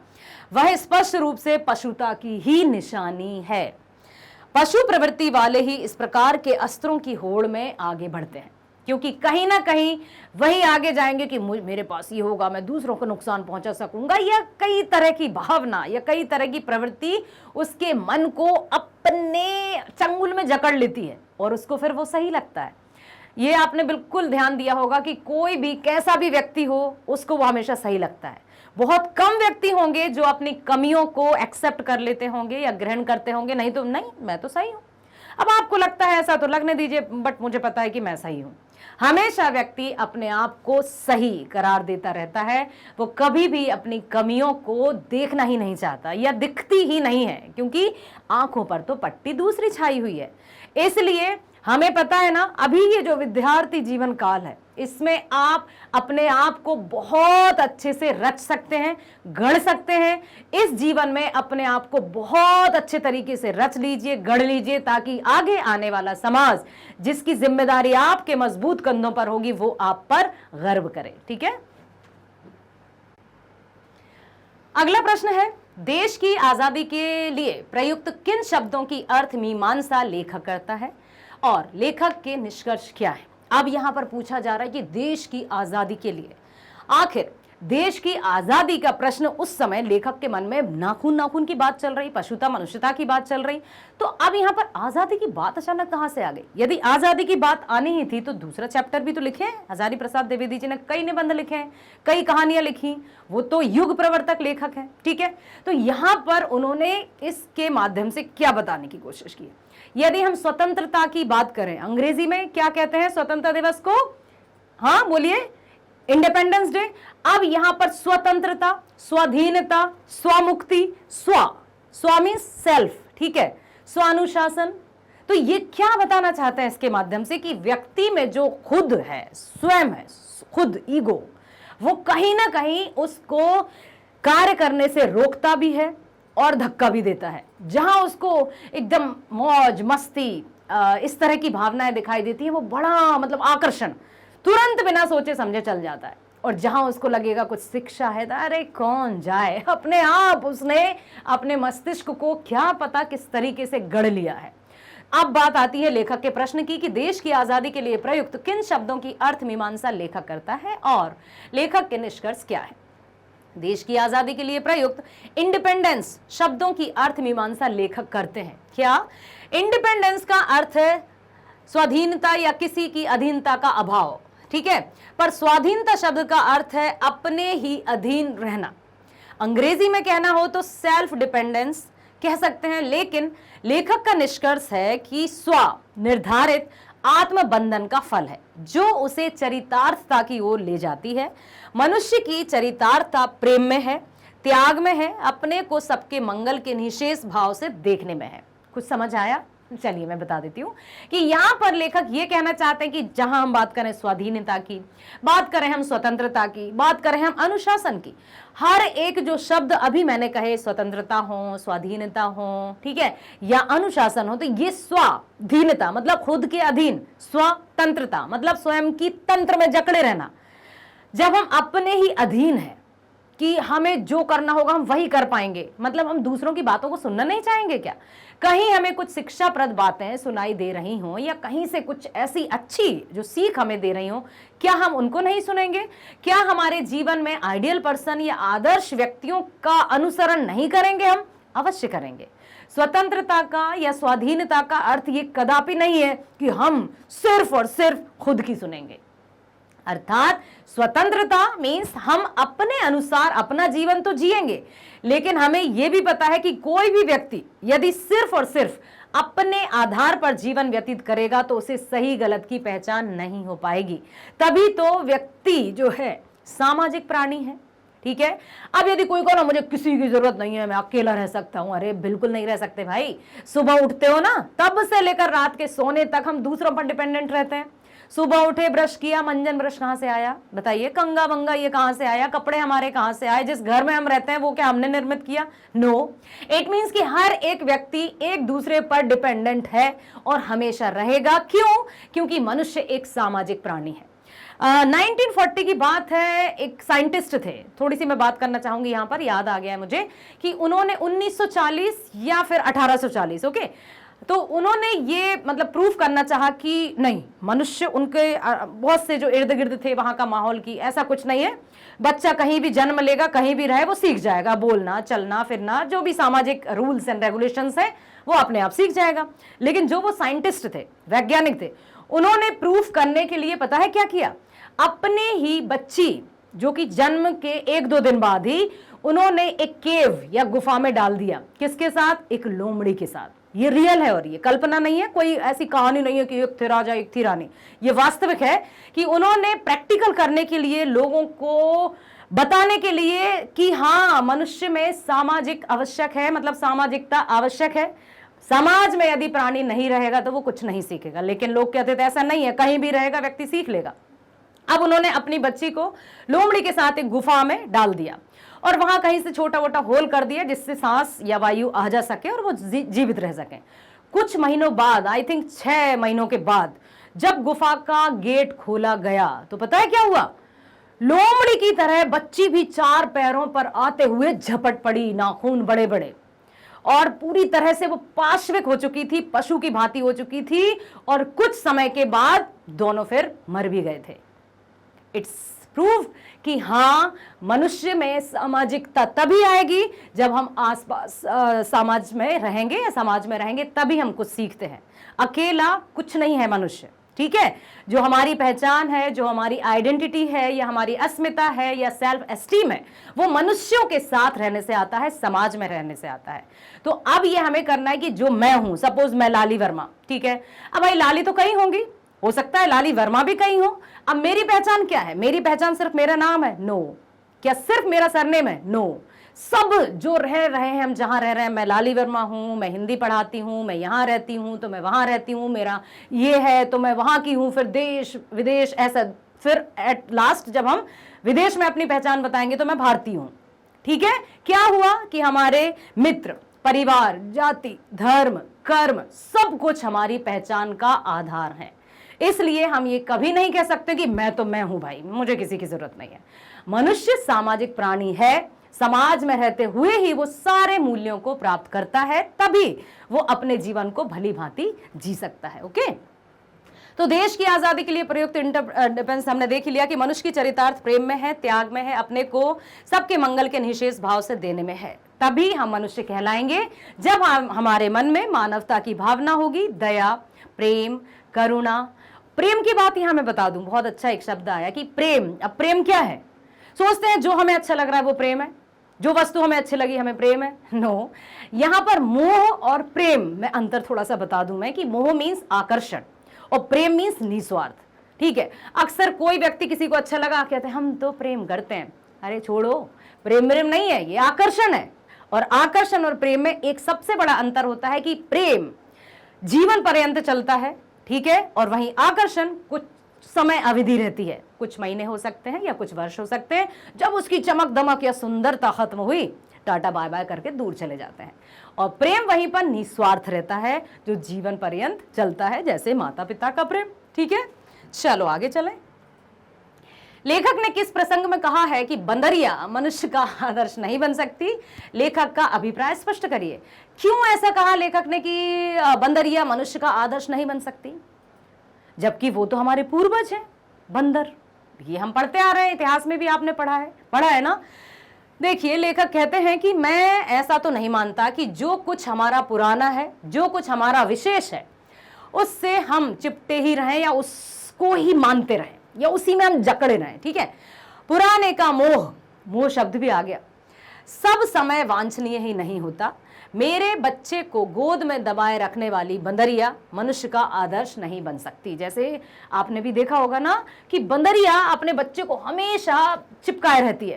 वह स्पष्ट रूप से पशुता की ही निशानी है। पशु प्रवृत्ति वाले ही इस प्रकार के अस्त्रों की होड़ में आगे बढ़ते हैं, क्योंकि कहीं ना कहीं वही आगे जाएंगे कि मेरे पास ये होगा, मैं दूसरों को नुकसान पहुंचा सकूंगा, या कई तरह की भावना या कई तरह की प्रवृत्ति उसके मन को अपने चंगुल में जकड़ लेती है और उसको फिर वो सही लगता है। ये आपने बिल्कुल ध्यान दिया होगा कि कोई भी कैसा भी व्यक्ति हो उसको वो हमेशा सही लगता है। बहुत कम व्यक्ति होंगे जो अपनी कमियों को एक्सेप्ट कर लेते होंगे या ग्रहण करते होंगे, नहीं तो नहीं, मैं तो सही हूं। अब आपको लगता है ऐसा तो लगने दीजिए, बट मुझे पता है कि मैं सही हूं। हमेशा व्यक्ति अपने आप को सही करार देता रहता है, वो कभी भी अपनी कमियों को देखना ही नहीं चाहता या दिखती ही नहीं है, क्योंकि आंखों पर तो पट्टी दूसरी छाई हुई है। इसलिए हमें पता है ना, अभी ये जो विद्यार्थी जीवन काल है, इसमें आप अपने आप को बहुत अच्छे से रच सकते हैं, गढ़ सकते हैं। इस जीवन में अपने आप को बहुत अच्छे तरीके से रच लीजिए, गढ़ लीजिए, ताकि आगे आने वाला समाज जिसकी जिम्मेदारी आपके मजबूत कंधों पर होगी वो आप पर गर्व करे। ठीक है। अगला प्रश्न है, देश की आजादी के लिए प्रयुक्त किन शब्दों की अर्थ मीमांसा लेखक करता है और लेखक के निष्कर्ष क्या है। अब यहां पर पूछा जा रहा है कि देश की आजादी के लिए, आखिर देश की आजादी का प्रश्न उस समय लेखक के मन में नाखून नाखून की बात चल रही, पशुता मनुष्यता की बात चल रही, तो अब यहां पर आजादी की बात अचानक कहां से आ गई। यदि आजादी की बात आनी ही थी तो दूसरा चैप्टर भी तो लिखे हैं। हजारी प्रसाद द्विवेदी जी ने कई निबंध लिखे हैं, कई कहानियां लिखी, वो तो युग प्रवर्तक लेखक है। ठीक है। तो यहां पर उन्होंने इसके माध्यम से क्या बताने की कोशिश की। यदि हम स्वतंत्रता की बात करें, अंग्रेजी में क्या कहते हैं स्वतंत्रता दिवस को, हाँ बोलिए, इंडिपेंडेंस डे। अब यहां पर स्वतंत्रता, स्वाधीनता, स्वमुक्ति, स्वामी सेल्फ, ठीक है, स्वानुशासन। तो ये क्या बताना चाहते हैं इसके माध्यम से कि व्यक्ति में जो खुद है, स्वयं है, खुद ईगो, वो कहीं ना कहीं उसको कार्य करने से रोकता भी है और धक्का भी देता है। जहां उसको एकदम मौज मस्ती इस तरह की भावनाएं दिखाई देती है, वो बड़ा मतलब आकर्षण तुरंत बिना सोचे समझे चल जाता है। और जहां उसको लगेगा कुछ शिक्षा है तो अरे कौन जाए, अपने आप उसने अपने मस्तिष्क को क्या पता किस तरीके से गढ़ लिया है। अब बात आती है लेखक के प्रश्न की कि देश की आजादी के लिए प्रयुक्त किन शब्दों की अर्थ मीमांसा लेखक करता है और लेखक के निष्कर्ष क्या है। देश की आजादी के लिए प्रयुक्त इंडिपेंडेंस शब्दों की अर्थ मीमांसा लेखक करते हैं। क्या? इंडिपेंडेंस का अर्थ है स्वाधीनता या किसी की अधीनता का अभाव, ठीक है, पर स्वाधीनता शब्द का अर्थ है अपने ही अधीन रहना। अंग्रेजी में कहना हो तो सेल्फ डिपेंडेंस कह सकते हैं, लेकिन लेखक का निष्कर्ष है कि स्व निर्धारित आत्मबंधन का फल है जो उसे चरितार्थता की ओर ले जाती है। मनुष्य की चरितार्थता प्रेम में है, त्याग में है, अपने को सबके मंगल के निशेष भाव से देखने में है। कुछ समझ आया? चलिए मैं बता देती हूं कि यहां पर लेखक ये कहना चाहते हैं कि जहां हम बात करें स्वाधीनता की, बात करें हम स्वतंत्रता की, बात करें हम अनुशासन की, हर एक जो शब्द अभी मैंने कहे, स्वतंत्रता हो, स्वाधीनता हो, ठीक है, या अनुशासन हो, तो ये स्वाधीनता मतलब खुद के अधीन, स्वतंत्रता मतलब स्वयं की तंत्र में जकड़े रहना। जब हम अपने ही अधीन है कि हमें जो करना होगा हम वही कर पाएंगे, मतलब हम दूसरों की बातों को सुनना नहीं चाहेंगे क्या? कहीं हमें कुछ शिक्षाप्रद बातें सुनाई दे रही हों या कहीं से कुछ ऐसी अच्छी जो सीख हमें दे रही हो, क्या हम उनको नहीं सुनेंगे? क्या हमारे जीवन में आइडियल पर्सन या आदर्श व्यक्तियों का अनुसरण नहीं करेंगे? हम अवश्य करेंगे। स्वतंत्रता का या स्वाधीनता का अर्थ ये कदापि नहीं है कि हम सिर्फ और सिर्फ खुद की सुनेंगे। अर्थात स्वतंत्रता मीन्स हम अपने अनुसार अपना जीवन तो जिएंगे, लेकिन हमें यह भी पता है कि कोई भी व्यक्ति यदि सिर्फ और सिर्फ अपने आधार पर जीवन व्यतीत करेगा तो उसे सही गलत की पहचान नहीं हो पाएगी। तभी तो व्यक्ति जो है सामाजिक प्राणी है, ठीक है। अब यदि कोई कहो ना मुझे किसी की जरूरत नहीं है, मैं अकेला रह सकता हूं, अरे बिल्कुल नहीं रह सकते भाई। सुबह उठते हो ना, तब से लेकर रात के सोने तक हम दूसरों पर डिपेंडेंट रहते हैं। सुबह उठे, ब्रश किया, मंजन ब्रश कहां से आया बताइए? कंगा बंगा ये कहां से आया? कपड़े हमारे कहां से आए? जिस घर में हम रहते हैं वो क्या हमने निर्मित किया? नो। इट मींस कि हर एक व्यक्ति एक दूसरे पर डिपेंडेंट है और हमेशा रहेगा। क्यों? क्योंकि मनुष्य एक सामाजिक प्राणी है। 1940 की बात है, एक साइंटिस्ट थे, थोड़ी सी मैं बात करना चाहूंगी यहां पर, याद आ गया है मुझे कि उन्होंने 1940 या फिर 1840, ओके, तो उन्होंने ये मतलब प्रूफ करना चाहा कि नहीं, मनुष्य उनके बहुत से जो इर्द गिर्द थे वहां का माहौल की ऐसा कुछ नहीं है। बच्चा कहीं भी जन्म लेगा, कहीं भी रहे, वो सीख जाएगा, बोलना, चलना, फिरना, जो भी सामाजिक रूल्स एंड रेगुलेशंस है वो अपने आप सीख जाएगा। लेकिन जो वो साइंटिस्ट थे, वैज्ञानिक थे, उन्होंने प्रूफ करने के लिए पता है क्या किया? अपने ही बच्ची जो कि जन्म के 1-2 दिन बाद ही उन्होंने एक केव या गुफा में डाल दिया। किसके साथ? एक लोमड़ी के साथ। ये रियल है और ये कल्पना नहीं है, कोई ऐसी कहानी नहीं है कि एक थी राजा एक थी रानी। ये वास्तविक है कि उन्होंने प्रैक्टिकल करने के लिए, लोगों को बताने के लिए कि हाँ, मनुष्य में सामाजिक आवश्यक है, मतलब सामाजिकता आवश्यक है। समाज में यदि प्राणी नहीं रहेगा तो वो कुछ नहीं सीखेगा। लेकिन लोग कहते थे ऐसा नहीं है, कहीं भी रहेगा व्यक्ति सीख लेगा। अब उन्होंने अपनी बच्ची को लोमड़ी के साथ एक गुफा में डाल दिया और वहां कहीं से छोटा मोटा होल कर दिया जिससे सांस या वायु आ जा सके और वो जीवित रह सके। कुछ महीनों बाद, आई थिंक 6 महीनों के बाद, जब गुफा का गेट खोला गया तो पता है क्या हुआ? लोमड़ी की तरह बच्ची भी 4 पैरों पर आते हुए झपट पड़ी, नाखून बड़े बड़े, और पूरी तरह से वो पाश्विक हो चुकी थी, पशु की भांति हो चुकी थी, और कुछ समय के बाद दोनों फिर मर भी गए थे। इट्स प्रूफ कि हाँ, मनुष्य में सामाजिकता तभी आएगी जब हम आसपास समाज में रहेंगे या समाज में रहेंगे, तभी हम कुछ सीखते हैं। अकेला कुछ नहीं है मनुष्य, ठीक है। जो हमारी पहचान है, जो हमारी आइडेंटिटी है या हमारी अस्मिता है या सेल्फ एस्टीम है, वो मनुष्यों के साथ रहने से आता है, समाज में रहने से आता है। तो अब ये हमें करना है कि जो मैं हूं, सपोज मैं लाली वर्मा, ठीक है, अब भाई लाली तो कई होंगी, हो सकता है लाली वर्मा भी कहीं हो। अब मेरी पहचान क्या है? मेरी पहचान सिर्फ मेरा नाम है? नो। क्या सिर्फ मेरा सरनेम है? नो। सब जो रह रहे हैं, हम जहां रह रहे हैं, मैं लाली वर्मा हूं, मैं हिंदी पढ़ाती हूं, मैं यहां रहती हूं तो मैं वहां रहती हूं, मेरा ये है तो मैं वहां की हूं, फिर देश विदेश ऐसा, फिर एट लास्ट जब हम विदेश में अपनी पहचान बताएंगे तो मैं भारतीय हूं, ठीक है। क्या हुआ कि हमारे मित्र, परिवार, जाति, धर्म, कर्म, सब कुछ हमारी पहचान का आधार है। इसलिए हम ये कभी नहीं कह सकते कि मैं तो मैं हूं भाई, मुझे किसी की जरूरत नहीं है। मनुष्य सामाजिक प्राणी है, समाज में रहते हुए ही वो सारे मूल्यों को प्राप्त करता है, तभी वो अपने जीवन को भली भांति जी सकता है। ओके, तो देश की आजादी के लिए प्रयुक्त इंडिपेंडेंस हमने देख लिया कि मनुष्य की चरितार्थ प्रेम में है, त्याग में है, अपने को सबके मंगल के निशेष भाव से देने में है। तभी हम मनुष्य कहलाएंगे जब हमारे मन में मानवता की भावना होगी, दया, प्रेम, करुणा। प्रेम की बात यहां मैं बता दूं, बहुत अच्छा एक शब्द आया कि प्रेम। अब प्रेम क्या है? सोचते हैं जो हमें अच्छा लग रहा है वो प्रेम है, जो वस्तु हमें अच्छी लगी हमें प्रेम है। नो, यहां पर मोह और प्रेम में अंतर थोड़ा सा बता दूं मैं कि मोह मीन्स आकर्षण और प्रेम मीन्स निस्वार्थ। ठीक है, अक्सर कोई व्यक्ति किसी को अच्छा लगा कहते हैं हम तो प्रेम करते हैं। अरे छोड़ो, प्रेम प्रेम नहीं है, ये आकर्षण है। और आकर्षण और प्रेम में एक सबसे बड़ा अंतर होता है कि प्रेम जीवन पर्यंत चलता है, ठीक है, और वहीं आकर्षण कुछ समय अवधि रहती है, कुछ महीने हो सकते हैं या कुछ वर्ष हो सकते हैं। जब उसकी चमक दमक या सुंदरता खत्म हुई, टाटा बाय बाय करके दूर चले जाते हैं। और प्रेम वहीं पर निस्वार्थ रहता है, जो जीवन पर्यंत चलता है, जैसे माता पिता का प्रेम। ठीक है, चलो आगे चलें। लेखक ने किस प्रसंग में कहा है कि बंदरिया मनुष्य का आदर्श नहीं बन सकती? लेखक का अभिप्राय स्पष्ट करिए। क्यों ऐसा कहा लेखक ने कि बंदरिया मनुष्य का आदर्श नहीं बन सकती, जबकि वो तो हमारे पूर्वज हैं बंदर। ये हम पढ़ते आ रहे हैं, इतिहास में भी आपने पढ़ा है ना। देखिए, लेखक कहते हैं कि मैं ऐसा तो नहीं मानता कि जो कुछ हमारा पुराना है, जो कुछ हमारा विशेष है, उससे हम चिपटे ही रहें या उसको ही मानते रहें या उसी में हम जकड़े रहें। ठीक है, पुराने का मोह शब्द भी आ गया, सब समय वांछनीय ही नहीं होता। मेरे बच्चे को गोद में दबाए रखने वाली बंदरिया मनुष्य का आदर्श नहीं बन सकती। जैसे आपने भी देखा होगा ना कि बंदरिया अपने बच्चे को हमेशा चिपकाए रहती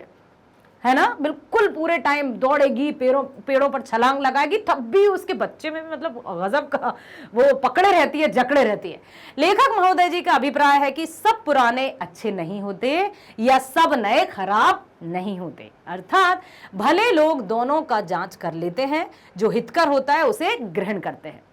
है ना, बिल्कुल पूरे टाइम दौड़ेगी, पेड़ों पर छलांग लगाएगी, तब भी उसके बच्चे में मतलब गजब का वो पकड़े रहती है, जकड़े रहती है। लेखक महोदय जी का अभिप्राय है कि सब पुराने अच्छे नहीं होते या सब नए खराब नहीं होते, अर्थात भले लोग दोनों का जांच कर लेते हैं, जो हितकर होता है उसे ग्रहण करते हैं।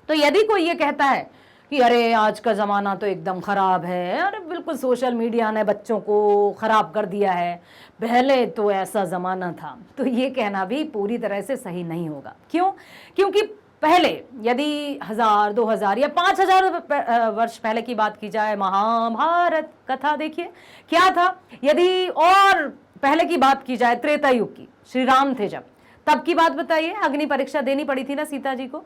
तो यदि कोई ये कहता है कि अरे आज का ज़माना तो एकदम ख़राब है, अरे बिल्कुल सोशल मीडिया ने बच्चों को ख़राब कर दिया है, पहले तो ऐसा ज़माना था, तो ये कहना भी पूरी तरह से सही नहीं होगा। क्यों? क्योंकि पहले यदि 1000, 2000 या 5000 वर्ष पहले की बात की जाए, महाभारत कथा देखिए क्या था। यदि और पहले की बात की जाए, त्रेता युग की, श्री राम थे जब, तब की बात बताइए, अग्नि परीक्षा देनी पड़ी थी ना सीता जी को।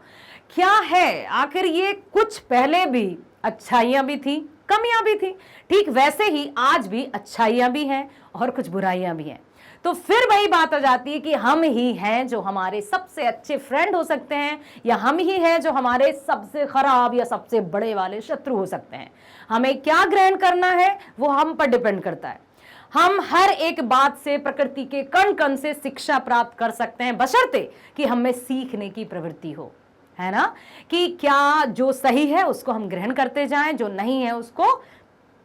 क्या है आखिर, ये कुछ पहले भी अच्छाइयां भी थी, कमियां भी थी, ठीक वैसे ही आज भी अच्छाइयां भी हैं और कुछ बुराइयां भी हैं। तो फिर वही बात आ जाती है कि हम ही हैं जो हमारे सबसे अच्छे फ्रेंड हो सकते हैं, या हम ही हैं जो हमारे सबसे खराब या सबसे बड़े वाले शत्रु हो सकते हैं। हमें क्या ग्रहण करना है वो हम पर डिपेंड करता है। हम हर एक बात से, प्रकृति के कण कण से शिक्षा प्राप्त कर सकते हैं, बशर्ते कि हमें सीखने की प्रवृत्ति हो, है ना, कि क्या जो सही है उसको हम ग्रहण करते जाएं, जो नहीं है उसको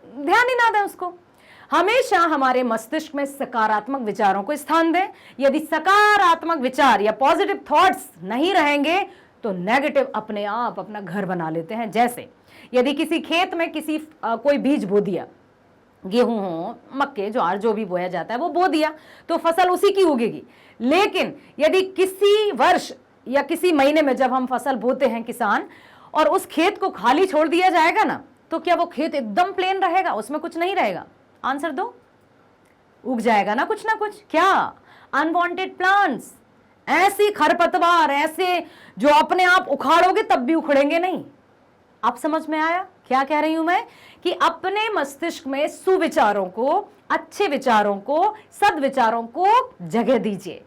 ध्यान ही ना दें उसको। हमेशा हमारे मस्तिष्क में सकारात्मक विचारों को स्थान दें। यदि सकारात्मक विचार या पॉजिटिव थॉट्स नहीं रहेंगे तो नेगेटिव अपने आप अपना घर बना लेते हैं। जैसे यदि किसी खेत में कोई बीज बो दिया, गेहूं हो, मक्के, ज्वार, जो भी बोया जाता है वो बो दिया, तो फसल उसी की उगेगी। लेकिन यदि किसी वर्ष या किसी महीने में जब हम फसल बोते हैं किसान, और उस खेत को खाली छोड़ दिया जाएगा ना, तो क्या वो खेत एकदम प्लेन रहेगा, उसमें कुछ नहीं रहेगा? आंसर दो, उग जाएगा ना कुछ। क्या? अनवांटेड प्लांट्स, ऐसी खरपतवार, ऐसे जो अपने आप उखाड़ोगे तब भी उखड़ेंगे नहीं। आप समझ में आया क्या कह रही हूं मैं? कि अपने मस्तिष्क में सुविचारों को, अच्छे विचारों को, सद्विचारों को जगह दीजिए,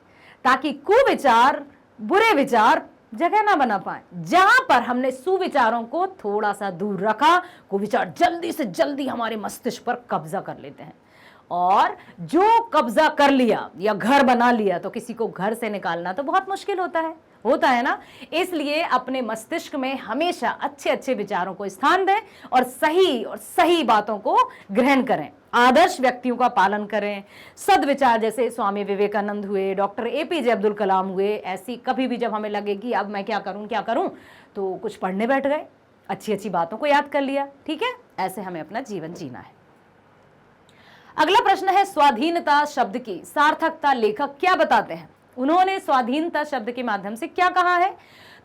ताकि कुविचार, बुरे विचार जगह ना बना पाए। जहां पर हमने सुविचारों को थोड़ा सा दूर रखा, कुविचार जल्दी से जल्दी हमारे मस्तिष्क पर कब्जा कर लेते हैं, और जो कब्जा कर लिया या घर बना लिया तो किसी को घर से निकालना तो बहुत मुश्किल होता है ना। इसलिए अपने मस्तिष्क में हमेशा अच्छे अच्छे विचारों को स्थान दें और सही बातों को ग्रहण करें, आदर्श व्यक्तियों का पालन करें। सद्विचार जैसे स्वामी विवेकानंद हुए, डॉक्टर APJ अब्दुल कलाम हुए, ऐसी कभी भी जब हमें लगे कि अब मैं क्या करूं, तो कुछ पढ़ने बैठ गए, अच्छी अच्छी बातों को याद कर लिया, ठीक है। ऐसे हमें अपना जीवन जीना है। अगला प्रश्न है स्वाधीनता शब्द की सार्थकता लेखक क्या बताते हैं। उन्होंने स्वाधीनता शब्द के माध्यम से क्या कहा है।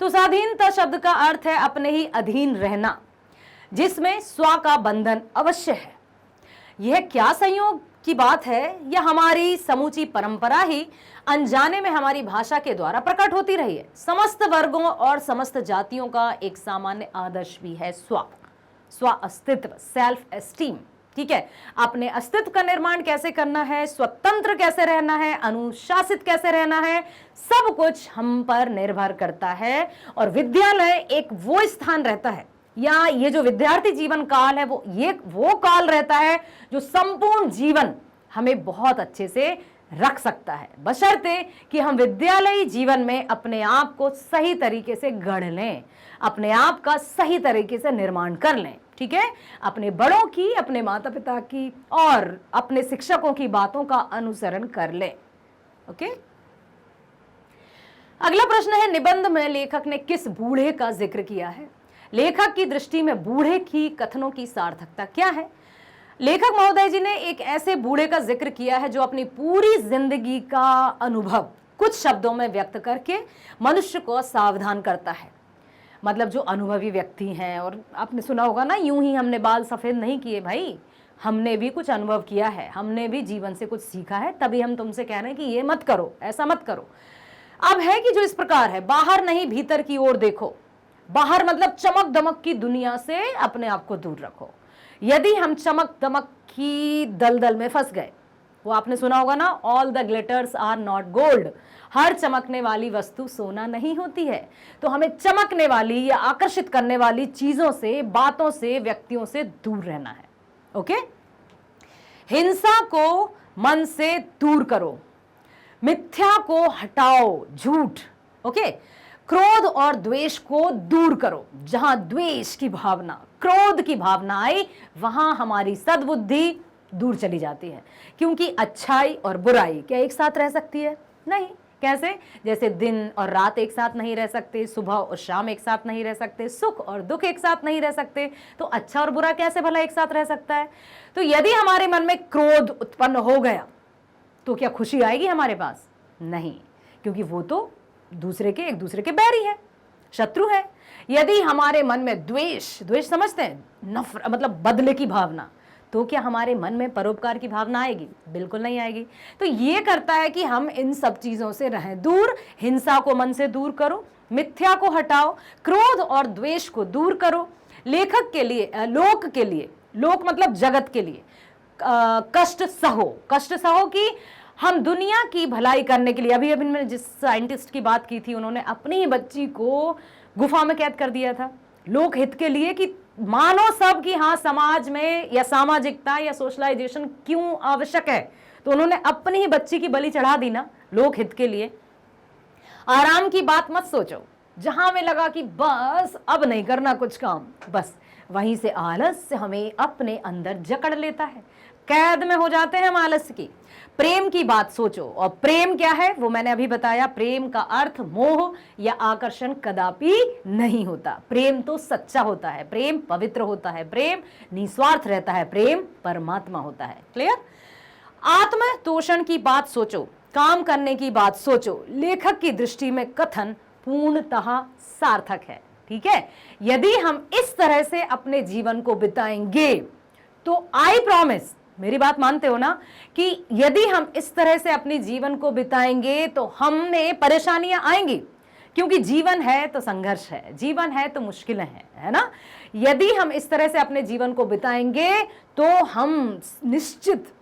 तो स्वाधीनता शब्द का अर्थ है अपने ही अधीन रहना, जिसमें स्व का बंधन अवश्य है। यह क्या संयोग की बात है, यह हमारी समूची परंपरा ही अनजाने में हमारी भाषा के द्वारा प्रकट होती रही है। समस्त वर्गों और समस्त जातियों का एक सामान्य आदर्श भी है स्व अस्तित्व, सेल्फ एस्टीम, ठीक है। अपने अस्तित्व का निर्माण कैसे करना है, स्वतंत्र कैसे रहना है, अनुशासित कैसे रहना है, सब कुछ हम पर निर्भर करता है। और विद्यालय एक वो स्थान रहता है, या ये जो विद्यार्थी जीवन काल है वो काल रहता है जो संपूर्ण जीवन हमें बहुत अच्छे से रख सकता है, बशर्ते कि हम विद्यालयी जीवन में अपने आप को सही तरीके से गढ़ लें, अपने आप का सही तरीके से निर्माण कर लें, ठीक है। अपने बड़ों की, अपने माता पिता की और अपने शिक्षकों की बातों का अनुसरण कर लें। ओके। अगला प्रश्न है निबंध में लेखक ने किस बूढ़े का जिक्र किया है। लेखक की दृष्टि में बूढ़े की कथनों की सार्थकता क्या है। लेखक महोदय जी ने एक ऐसे बूढ़े का जिक्र किया है जो अपनी पूरी जिंदगी का अनुभव कुछ शब्दों में व्यक्त करके मनुष्य को सावधान करता है। मतलब जो अनुभवी व्यक्ति हैं, और आपने सुना होगा ना, यूं ही हमने बाल सफेद नहीं किए भाई, हमने भी कुछ अनुभव किया है, हमने भी जीवन से कुछ सीखा है, तभी हम तुमसे कह रहे हैं कि ये मत करो, ऐसा मत करो। अब है कि जो इस प्रकार है, बाहर नहीं भीतर की ओर देखो। बाहर मतलब चमक दमक की दुनिया से अपने आप को दूर रखो। यदि हम चमक दमक की दलदल में फंस गए, वो आपने सुना होगा ना, all the glitters are not gold, हर चमकने वाली वस्तु सोना नहीं होती है। तो हमें चमकने वाली या आकर्षित करने वाली चीजों से, बातों से, व्यक्तियों से दूर रहना है। ओके। हिंसा को मन से दूर करो, मिथ्या को हटाओ, झूठ। ओके। क्रोध और द्वेष को दूर करो। जहां द्वेष की भावना, क्रोध की भावना आई, वहां हमारी सद्बुद्धि दूर चली जाती है। क्योंकि अच्छाई और बुराई क्या एक साथ रह सकती है? नहीं। कैसे? जैसे दिन और रात एक साथ नहीं रह सकते, सुबह और शाम एक साथ नहीं रह सकते, सुख और दुख एक साथ नहीं रह सकते, तो अच्छा और बुरा कैसे भला एक साथ रह सकता है? तो यदि हमारे मन में क्रोध उत्पन्न हो गया तो क्या खुशी आएगी हमारे पास? नहीं, क्योंकि वो तो एक दूसरे के बैरी है, शत्रु है। यदि हमारे मन में द्वेष समझते हैं, नफरत मतलब बदले की भावना, तो क्या हमारे मन में परोपकार की भावना आएगी? बिल्कुल नहीं आएगी। तो ये करता है कि हम इन सब चीजों से रहें दूर। हिंसा को मन से दूर करो, मिथ्या को हटाओ, क्रोध और द्वेष को दूर करो। लेखक के लिए, लोक के लिए, लोक मतलब जगत के लिए, कष्ट सहो कि हम दुनिया की भलाई करने के लिए, अभी मैंने जिस साइंटिस्ट की बात की थी, उन्होंने अपनी ही बच्ची को गुफा में कैद कर दिया था लोक हित के लिए, कि मानो सब कि हाँ समाज में या सामाजिकता या सोशलाइजेशन क्यों आवश्यक है, तो उन्होंने अपनी ही बच्ची की बलि चढ़ा दी ना लोक हित के लिए। आराम की बात मत सोचो, जहां हमें लगा कि बस अब नहीं करना कुछ काम, बस वहीं से आलस्य हमें अपने अंदर जकड़ लेता है, कैद में हो जाते हैं हम आलस्य की। प्रेम की बात सोचो, और प्रेम क्या है वो मैंने अभी बताया। प्रेम का अर्थ मोह या आकर्षण कदापि नहीं होता। प्रेम तो सच्चा होता है, प्रेम पवित्र होता है, प्रेम निस्वार्थ रहता है, प्रेम परमात्मा होता है। क्लियर? आत्मतोषण की बात सोचो, काम करने की बात सोचो। लेखक की दृष्टि में कथन पूर्णतः सार्थक है। ठीक है, यदि हम इस तरह से अपने जीवन को बिताएंगे तो आई प्रॉमिस, मेरी बात मानते हो ना, कि यदि हम इस तरह से अपने जीवन को बिताएंगे तो हमें परेशानियां आएंगी, क्योंकि जीवन है तो संघर्ष है, जीवन है तो मुश्किलें हैं, है ना। यदि हम इस तरह से अपने जीवन को बिताएंगे तो हम निश्चित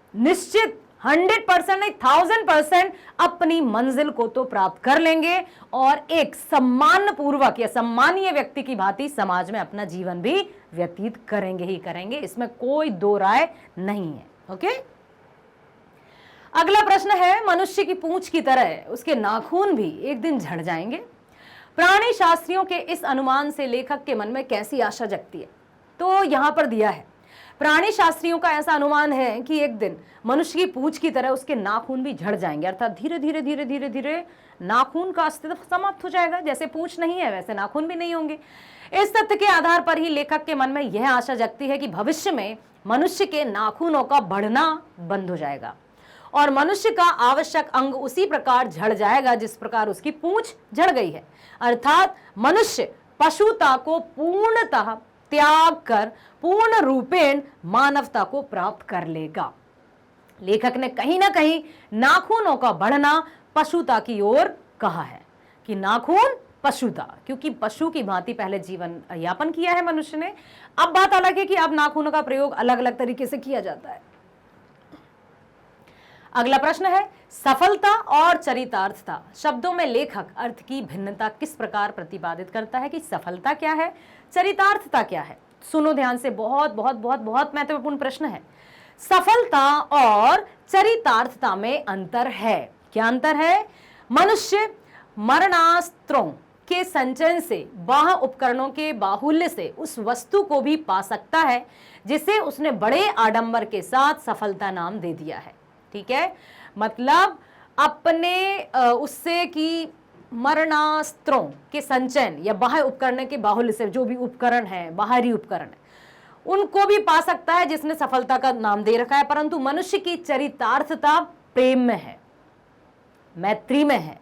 100% नहीं 1000% अपनी मंजिल को तो प्राप्त कर लेंगे, और एक सम्मान पूर्वक या सम्मानीय व्यक्ति की भांति समाज में अपना जीवन भी व्यतीत करेंगे ही करेंगे, इसमें कोई दो राय नहीं है। ओके। अगला प्रश्न है, मनुष्य की पूंछ की तरह उसके नाखून भी एक दिन झड़ जाएंगे। प्राणी शास्त्रियों के इस अनुमान से लेखक के मन में कैसी आशा जगती है? तो यहां पर दिया है, प्राणी शास्त्रियों का ऐसा अनुमान है कि एक दिन मनुष्य की पूंछ की तरह उसके नाखून भी झड़ जाएंगे, अर्थात धीरे धीरे धीरे धीरे धीरे नाखून का अस्तित्व समाप्त हो जाएगा। जैसे पूंछ नहीं है वैसे नाखून भी नहीं होंगे। इस तथ्य के आधार पर ही लेखक के मन में यह आशा जगती है कि भविष्य में मनुष्य के नाखूनों का बढ़ना बंद हो जाएगा और मनुष्य का आवश्यक अंग उसी प्रकार झड़ जाएगा जिस प्रकार उसकी पूंछ झड़ गई है, अर्थात मनुष्य पशुता को पूर्णतः त्याग कर पूर्ण रूपेण मानवता को प्राप्त कर लेगा। लेखक ने कहीं ना कहीं नाखूनों का बढ़ना पशुता की ओर कहा है कि नाखून पशुता, क्योंकि पशु की भांति पहले जीवन यापन किया है मनुष्य ने। अब बात अलग है कि अब नाखूनों का प्रयोग अलग अलग तरीके से किया जाता है। अगला प्रश्न है, सफलता और चरितार्थता शब्दों में लेखक अर्थ की भिन्नता किस प्रकार प्रतिपादित करता है कि सफलता क्या है, चरितार्थता क्या है। सुनो ध्यान से, बहुत बहुत बहुत बहुत महत्वपूर्ण प्रश्न है। सफलता और चरितार्थता में अंतर है। क्या अंतर है? मनुष्य मरणास्त्रों के संचयन से, बाह्य उपकरणों के बाहुल्य से उस वस्तु को भी पा सकता है जिसे उसने बड़े आडंबर के साथ सफलता नाम दे दिया है। ठीक है, मतलब अपने उससे कि मरणास्त्रों के संचयन या बाह्य उपकरण के बाहुल्य से, जो भी उपकरण है, बाहरी उपकरण है, उनको भी पा सकता है जिसने सफलता का नाम दे रखा है। परंतु मनुष्य की चरितार्थता प्रेम में है, मैत्री में है,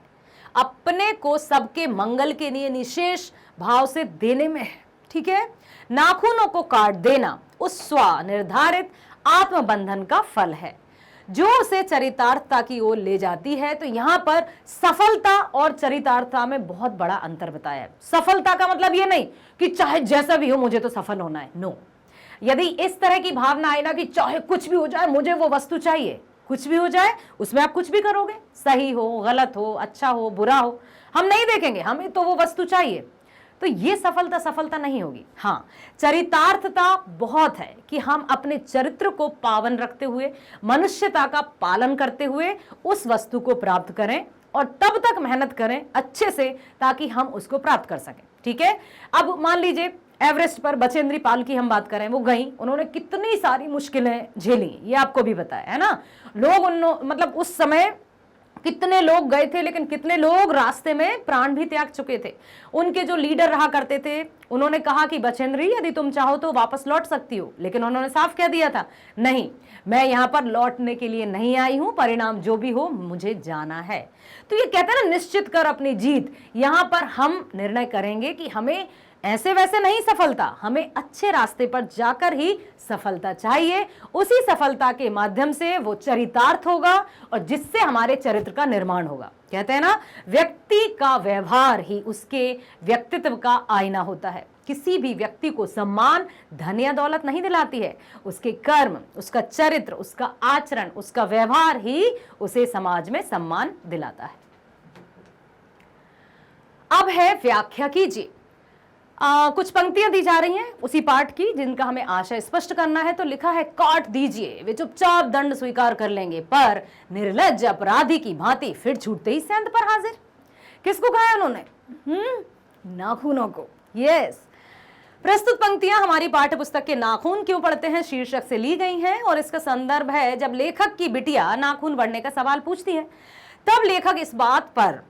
अपने को सबके मंगल के लिए निशेष भाव से देने में है। ठीक है, नाखूनों को काट देना उस स्व निर्धारित आत्मबंधन का फल है जो उसे चरितार्थता की ओर ले जाती है। तो यहां पर सफलता और चरितार्थता में बहुत बड़ा अंतर बताया है। सफलता का मतलब यह नहीं कि चाहे जैसा भी हो मुझे तो सफल होना है, नो। यदि इस तरह की भावना आए ना कि चाहे कुछ भी हो जाए मुझे वो वस्तु चाहिए, कुछ भी हो जाए उसमें आप कुछ भी करोगे, सही हो गलत हो अच्छा हो बुरा हो, हम नहीं देखेंगे, हमें तो वो वस्तु चाहिए, तो ये सफलता नहीं होगी। हाँ, चरितार्थता बहुत है कि हम अपने चरित्र को पावन रखते हुए, मनुष्यता का पालन करते हुए उस वस्तु को प्राप्त करें और तब तक मेहनत करें अच्छे से ताकि हम उसको प्राप्त कर सकें। ठीक है, अब मान लीजिए एवरेस्ट पर बचेंद्री पाल की हम बात करें, वो गई, उन्होंने कितनी सारी मुश्किलें झेली, ये आपको भी बताया है ना। लोग मतलब उस समय कितने लोग गए थे, लेकिन कितने लोग रास्ते में प्राण भी त्याग चुके थे। उनके जो लीडर रहा करते थे उन्होंने कहा कि बचेंद्री यदि तुम चाहो तो वापस लौट सकती हो, लेकिन उन्होंने साफ कह दिया था नहीं, मैं यहाँ पर लौटने के लिए नहीं आई हूं, परिणाम जो भी हो मुझे जाना है। तो ये कहते हैं ना, निश्चित कर अपनी जीत। यहाँ पर हम निर्णय करेंगे कि हमें ऐसे वैसे नहीं सफलता, हमें अच्छे रास्ते पर जाकर ही सफलता चाहिए। उसी सफलता के माध्यम से वो चरितार्थ होगा और जिससे हमारे चरित्र का निर्माण होगा। कहते हैं ना, व्यक्ति का व्यवहार ही उसके व्यक्तित्व का आईना होता है। किसी भी व्यक्ति को सम्मान धन या दौलत नहीं दिलाती है, उसके कर्म, उसका चरित्र, उसका आचरण, उसका व्यवहार ही उसे समाज में सम्मान दिलाता है। अब है व्याख्या कीजिए। कुछ पंक्तियां दी जा रही हैं उसी पाठ की जिनका हमें आशय स्पष्ट करना है। तो लिखा है, काट दीजिए, वे चुपचाप दंड स्वीकार कर लेंगे, पर निर्लज्ज अपराधी की भांति फिर छूटते ही सेंध पर हाजिर। किसको कहा है उन्होंने? नाखूनों को। यस, प्रस्तुत पंक्तियां हमारी पाठ्य पुस्तक के नाखून क्यों पढ़ते हैं शीर्षक से ली गई हैं और इसका संदर्भ है जब लेखक की बिटिया नाखून बढ़ने का सवाल पूछती है। तब लेखक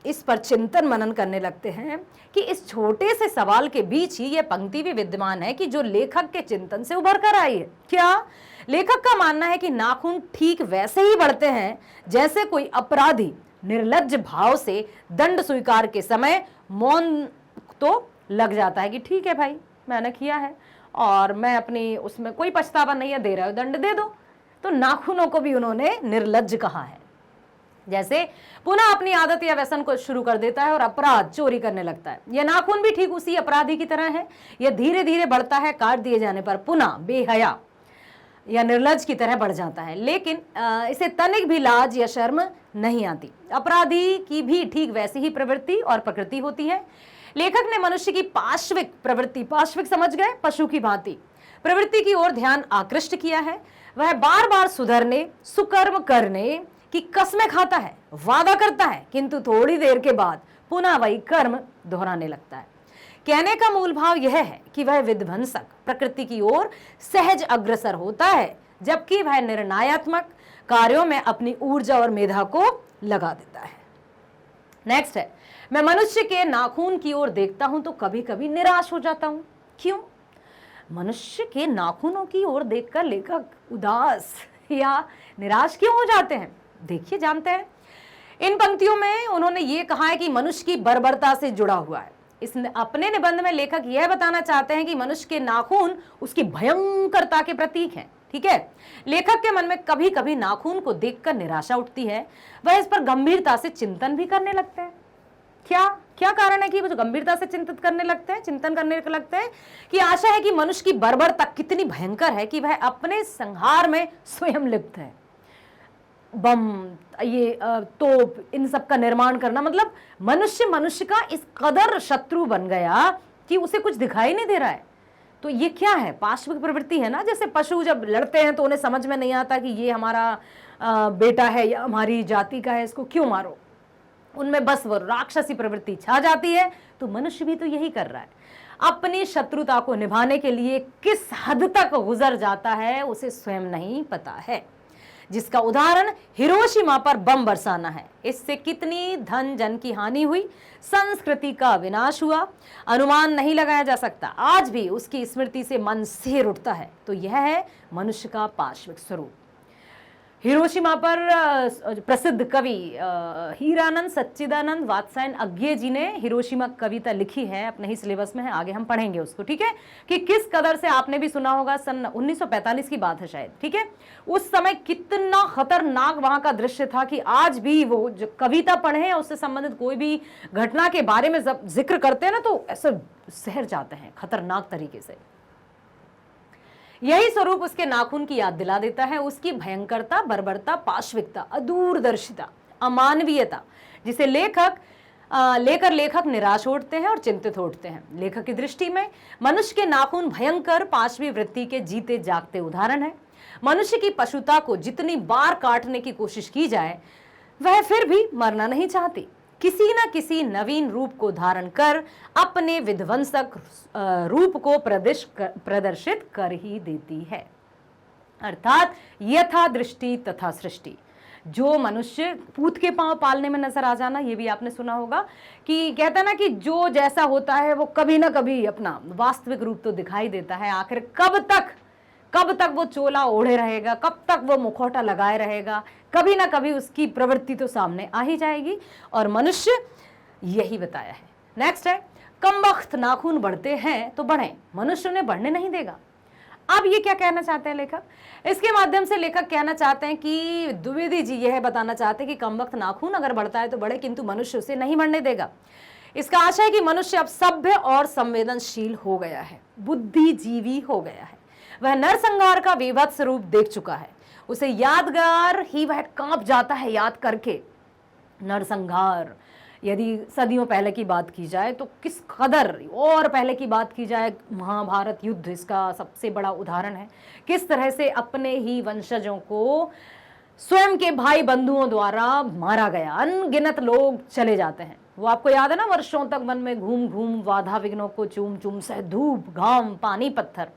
इस पर चिंतन मनन करने लगते हैं कि इस छोटे से सवाल के बीच ही यह पंक्ति भी विद्यमान है कि जो लेखक के चिंतन से उभर कर आई है। क्या? लेखक का मानना है कि नाखून ठीक वैसे ही बढ़ते हैं जैसे कोई अपराधी निर्लज्ज भाव से दंड स्वीकार के समय मौन तो लग जाता है कि ठीक है भाई, मैंने किया है और मैं अपनी उसमें कोई पछतावा नहीं है, दे रहा हो दंड दे दो। तो नाखूनों को भी उन्होंने निर्लज्ज कहा है। जैसे पुनः अपनी आदत या व्यसन को शुरू कर देता है और अपराध, चोरी करने लगता है। यह नाखून भी ठीक उसी अपराधी की तरह है। यह धीरे धीरे बढ़ता है, काट दिए जाने पर पुनः बेहया या निर्लज्ज की तरह बढ़ जाता है, लेकिन इसे तनिक भी लाज या शर्म नहीं आती। अपराधी की भी ठीक वैसी ही प्रवृत्ति और प्रकृति होती है। लेखक ने मनुष्य की पाश्विक प्रवृत्ति, पाश्विक समझ गए, पशु की भांति प्रवृत्ति की ओर ध्यान आकृष्ट किया है। वह बार बार सुधरने, सुकर्म करने की कसमें खाता है, वादा करता है, किंतु थोड़ी देर के बाद पुनः वही कर्म दोहराने लगता है। कहने का मूल भाव यह है कि वह विध्वंसक प्रकृति की ओर सहज अग्रसर होता है, जबकि वह निर्णयात्मक कार्यों में अपनी ऊर्जा और मेधा को लगा देता है। नेक्स्ट है, मैं मनुष्य के नाखून की ओर देखता हूं तो कभी कभी निराश हो जाता हूं। क्यों? मनुष्य के नाखूनों की ओर देखकर लेखक उदास या निराश क्यों हो जाते हैं? देखिए, जानते हैं। इन पंक्तियों में उन्होंने ये कहा है कि मनुष्य की बर्बरता से जुड़ा हुआ है। इस अपने निबंध में लेखक यह बताना चाहते हैं कि मनुष्य के नाखून उसकी भयंकरता के प्रतीक हैं। ठीक है, लेखक के मन में कभी कभी नाखून को देखकर निराशा उठती है, वह इस पर गंभीरता से चिंतन भी करने लगते हैं। क्या कारण है कि वो गंभीरता से चिंतन करने लगते हैं कि आशा है कि मनुष्य की बर्बरता कितनी भयंकर है कि वह अपने संहार में स्वयं लिप्त है। बम, ये तोप, इन सब का निर्माण करना, मतलब मनुष्य का इस कदर शत्रु बन गया कि उसे कुछ दिखाई नहीं दे रहा है। तो ये क्या है? पाश्विक प्रवृत्ति है ना। जैसे पशु जब लड़ते हैं तो उन्हें समझ में नहीं आता कि ये हमारा बेटा है या हमारी जाति का है, इसको क्यों मारो। उनमें बस वो राक्षसी प्रवृत्ति छा जाती है। तो मनुष्य भी तो यही कर रहा है, अपनी शत्रुता को निभाने के लिए किस हद तक गुजर जाता है उसे स्वयं नहीं पता है। जिसका उदाहरण हिरोशिमा पर बम बरसाना है। इससे कितनी धन जन की हानि हुई, संस्कृति का विनाश हुआ, अनुमान नहीं लगाया जा सकता। आज भी उसकी स्मृति से मन सिहर उठता है। तो यह है मनुष्य का पाश्विक स्वरूप। हिरोशिमा पर प्रसिद्ध कवि हीरानंद सच्चिदानंद वात्सायन अज्ञे जी ने हिरोशिमा कविता लिखी है, अपने ही सिलेबस में है, आगे हम पढ़ेंगे उसको। ठीक है, कि किस कदर से, आपने भी सुना होगा, सन 1945 की बात है शायद। ठीक है, उस समय कितना खतरनाक वहां का दृश्य था कि आज भी वो जो कविता पढ़े या उससे संबंधित कोई भी घटना के बारे में जब जिक्र करते हैं ना तो ऐसे सहर जाते हैं खतरनाक तरीके से। यही स्वरूप उसके नाखून की याद दिला देता है, उसकी भयंकरता, बर्बरता, पाश्विकता, अदूरदर्शिता, अमानवीयता, जिसे लेकर लेखक निराश उठते हैं और चिंतित उठते हैं। लेखक की दृष्टि में मनुष्य के नाखून भयंकर पाश्वी वृत्ति के जीते जागते उदाहरण है। मनुष्य की पशुता को जितनी बार काटने की कोशिश की जाए, वह फिर भी मरना नहीं चाहती। किसी न किसी नवीन रूप को धारण कर अपने विध्वंसक रूप को प्रदर्शित कर ही देती है। अर्थात यथा दृष्टि तथा सृष्टि। जो मनुष्य पूत के पांव पालने में नजर आ जाना, ये भी आपने सुना होगा कि कहता ना कि जो जैसा होता है वो कभी ना कभी अपना वास्तविक रूप तो दिखाई देता है। आखिर कब तक वो चोला ओढ़े रहेगा, कब तक वो मुखौटा लगाए रहेगा, कभी ना कभी उसकी प्रवृत्ति तो सामने आ ही जाएगी। और मनुष्य यही बताया है। नेक्स्ट है, कमबख्त नाखून बढ़ते हैं तो बढ़े, मनुष्य उन्हें बढ़ने नहीं देगा। अब ये क्या कहना चाहते हैं लेखक? इसके माध्यम से लेखक कहना चाहते हैं कि द्विवेदी जी यह बताना चाहते हैं कि कमबख्त नाखून अगर बढ़ता है तो बढ़े, किंतु मनुष्य उसे नहीं बढ़ने देगा। इसका आशय है कि मनुष्य अब सभ्य और संवेदनशील हो गया है, बुद्धिजीवी हो गया है। वह नरसंहार का विभत्स रूप देख चुका है। उसे यादगार ही वह कांप जाता है याद करके। नरसंहार, यदि सदियों पहले की बात की जाए तो किस कदर, और पहले की बात की जाए महाभारत युद्ध इसका सबसे बड़ा उदाहरण है। किस तरह से अपने ही वंशजों को स्वयं के भाई बंधुओं द्वारा मारा गया। अनगिनत लोग चले जाते हैं। वो आपको याद है ना, वर्षों तक वन में घूम घूम बाधा विघ्नों को चूम चूम सह धूप घाम पानी पत्थर।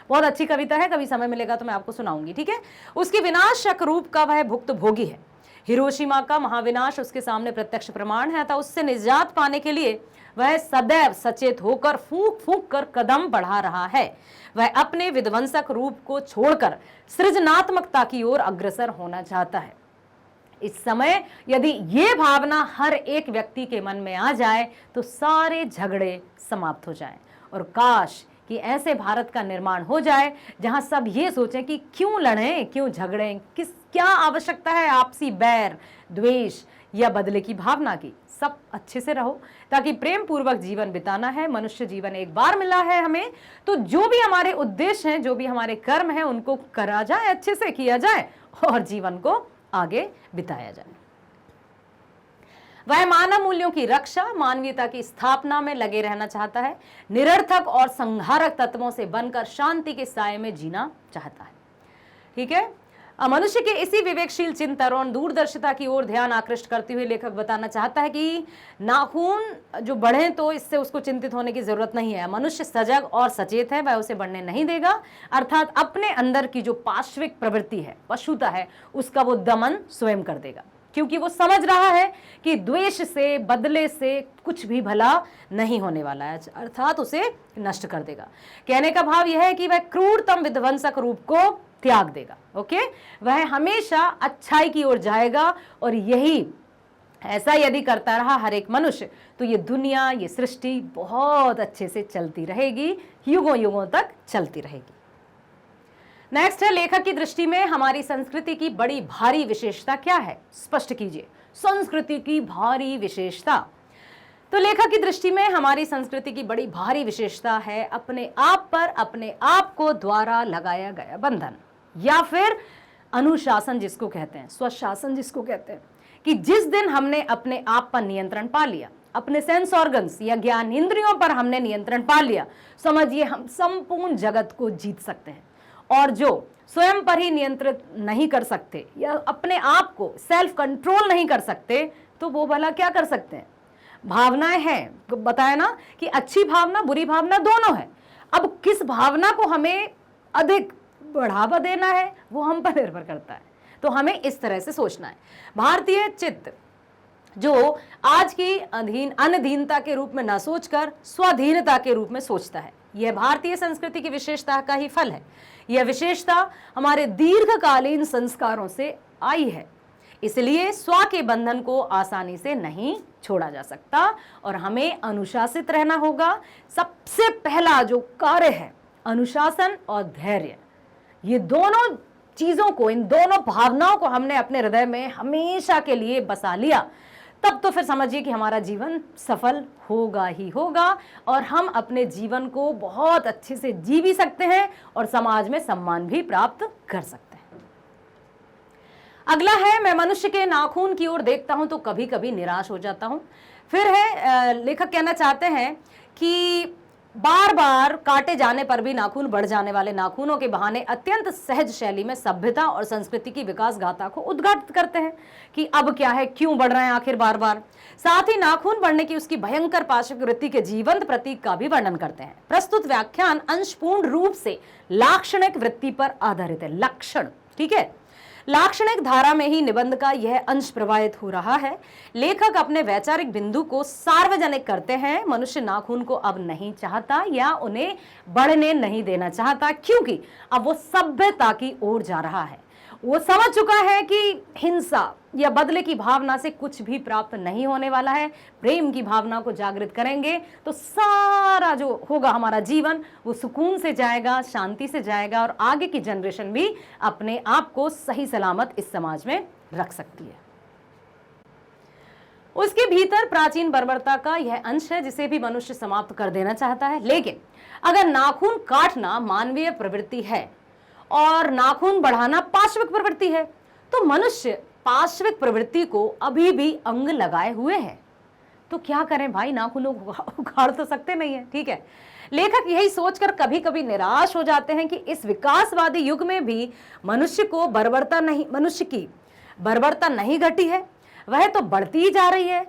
बहुत अच्छी कविता है, कभी समय मिलेगा तो मैं आपको सुनाऊंगी। ठीक है, उसकी विनाशक रूप का वह भुक्त भोगी है। हिरोशिमा का महाविनाश उसके सामने प्रत्यक्ष प्रमाण है। अतः उससे निजात पाने के लिए वह सदैव सचेत होकर फूंक फूंक कर कदम बढ़ा रहा है। वह अपने विध्वंसक रूप को छोड़कर सृजनात्मकता की ओर अग्रसर होना चाहता है। इस समय यदि ये भावना हर एक व्यक्ति के मन में आ जाए तो सारे झगड़े समाप्त हो जाएं। और काश कि ऐसे भारत का निर्माण हो जाए जहां सब ये सोचें कि क्यों लड़ें, क्यों झगड़ें, क्या आवश्यकता है आपसी बैर, द्वेष या बदले की भावना की। सब अच्छे से रहो, ताकि प्रेम पूर्वक जीवन बिताना है। मनुष्य जीवन एक बार मिला है हमें, तो जो भी हमारे उद्देश्य हैं, जो भी हमारे कर्म हैं, उनको करा जाए, अच्छे से किया जाए और जीवन को आगे बिताया जाए। वह मानव मूल्यों की रक्षा, मानवीयता की स्थापना में लगे रहना चाहता है। निरर्थक और संहारक तत्वों से बनकर शांति के साये में जीना चाहता है। ठीक है, मनुष्य के इसी विवेकशील चिंतन और दूरदर्शिता की ओर ध्यान आकृष्ट करते हुए लेखक बताना चाहता है कि नाखून जो बढ़े तो इससे उसको चिंतित होने की जरूरत नहीं है। मनुष्य सजग और सचेत है, वह उसे बढ़ने नहीं देगा, अर्थात अपने अंदर की जो पाश्विक प्रवृत्ति है, पशुता है, उसका वो दमन स्वयं कर देगा, क्योंकि वो समझ रहा है कि द्वेष से, बदले से कुछ भी भला नहीं होने वाला है, अर्थात उसे नष्ट कर देगा। कहने का भाव यह है कि वह क्रूरतम विध्वंसक रूप को त्याग देगा। ओके, वह हमेशा अच्छाई की ओर जाएगा, और यही ऐसा यदि करता रहा हर एक मनुष्य, तो ये दुनिया, ये सृष्टि बहुत अच्छे से चलती रहेगी, युगों युगों तक चलती रहेगी। नेक्स्ट है, लेखक की दृष्टि में हमारी संस्कृति की बड़ी भारी विशेषता क्या है? स्पष्ट कीजिए, संस्कृति की भारी विशेषता। तो लेखक की दृष्टि में हमारी संस्कृति की बड़ी भारी विशेषता है अपने आप पर अपने आप को द्वारा लगाया गया बंधन, या फिर अनुशासन जिसको कहते हैं, स्वशासन जिसको कहते हैं, कि जिस दिन हमने अपने आप पर नियंत्रण पा लिया, अपने सेंस ऑर्गन्स या ज्ञान इंद्रियों पर हमने नियंत्रण पा लिया, समझिए हम संपूर्ण जगत को जीत सकते हैं। और जो स्वयं पर ही नियंत्रित नहीं कर सकते या अपने आप को सेल्फ कंट्रोल नहीं कर सकते, तो वो भला क्या कर सकते हैं? भावनाएं हैं, तो बताया ना कि अच्छी भावना, बुरी भावना दोनों है। अब किस भावना को हमें अधिक बढ़ावा देना है, वो हम पर निर्भर करता है। तो हमें इस तरह से सोचना है। भारतीय चित्त जो आज की अनधीनता के रूप में न सोचकर स्वाधीनता के रूप में सोचता है, यह भारतीय संस्कृति की विशेषता का ही फल है। यह विशेषता हमारे दीर्घकालीन संस्कारों से आई है, इसलिए स्व के बंधन को आसानी से नहीं छोड़ा जा सकता और हमें अनुशासित रहना होगा। सबसे पहला जो कार्य है अनुशासन और धैर्य, ये दोनों चीजों को, इन दोनों भावनाओं को हमने अपने हृदय में हमेशा के लिए बसा लिया, तब तो फिर समझिए कि हमारा जीवन सफल होगा ही होगा और हम अपने जीवन को बहुत अच्छे से जी भी सकते हैं और समाज में सम्मान भी प्राप्त कर सकते हैं। अगला है, मैं मनुष्य के नाखून की ओर देखता हूं तो कभी कभी निराश हो जाता हूं। फिर है, लेखक कहना चाहते हैं कि बार बार काटे जाने पर भी नाखून बढ़ जाने वाले नाखूनों के बहाने अत्यंत सहज शैली में सभ्यता और संस्कृति की विकास गाथा को उद्घाटित करते हैं कि अब क्या है, क्यों बढ़ रहे हैं आखिर बार बार। साथ ही नाखून बढ़ने की उसकी भयंकर पाशविक वृत्ति के जीवंत प्रतीक का भी वर्णन करते हैं। प्रस्तुत व्याख्यान अंशपूर्ण रूप से लाक्षणिक वृत्ति पर आधारित है। लक्षण, ठीक है, लाक्षणिक धारा में ही निबंध का यह अंश प्रवाहित हो रहा है। लेखक अपने वैचारिक बिंदु को सार्वजनिक करते हैं। मनुष्य नाखून को अब नहीं चाहता या उन्हें बढ़ने नहीं देना चाहता, क्योंकि अब वो सभ्यता की ओर जा रहा है। वो समझ चुका है कि हिंसा या बदले की भावना से कुछ भी प्राप्त नहीं होने वाला है। प्रेम की भावना को जागृत करेंगे तो सारा जो होगा हमारा जीवन वो सुकून से जाएगा, शांति से जाएगा और आगे की जनरेशन भी अपने आप को सही सलामत इस समाज में रख सकती है। उसके भीतर प्राचीन बर्बरता का यह अंश है जिसे भी मनुष्य समाप्त कर देना चाहता है। लेकिन अगर नाखून काटना मानवीय प्रवृत्ति है और नाखून बढ़ाना पाश्विक प्रवृत्ति है, तो मनुष्य पाश्विक प्रवृत्ति को अभी भी अंग लगाए हुए है। तो क्या करें भाई, नाखूनों को उखाड़ तो सकते नहीं है, ठीक है। लेखक यही सोचकर कभी कभी निराश हो जाते हैं कि इस विकासवादी युग में भी मनुष्य की बर्बरता नहीं घटी है, वह तो बढ़ती ही जा रही है।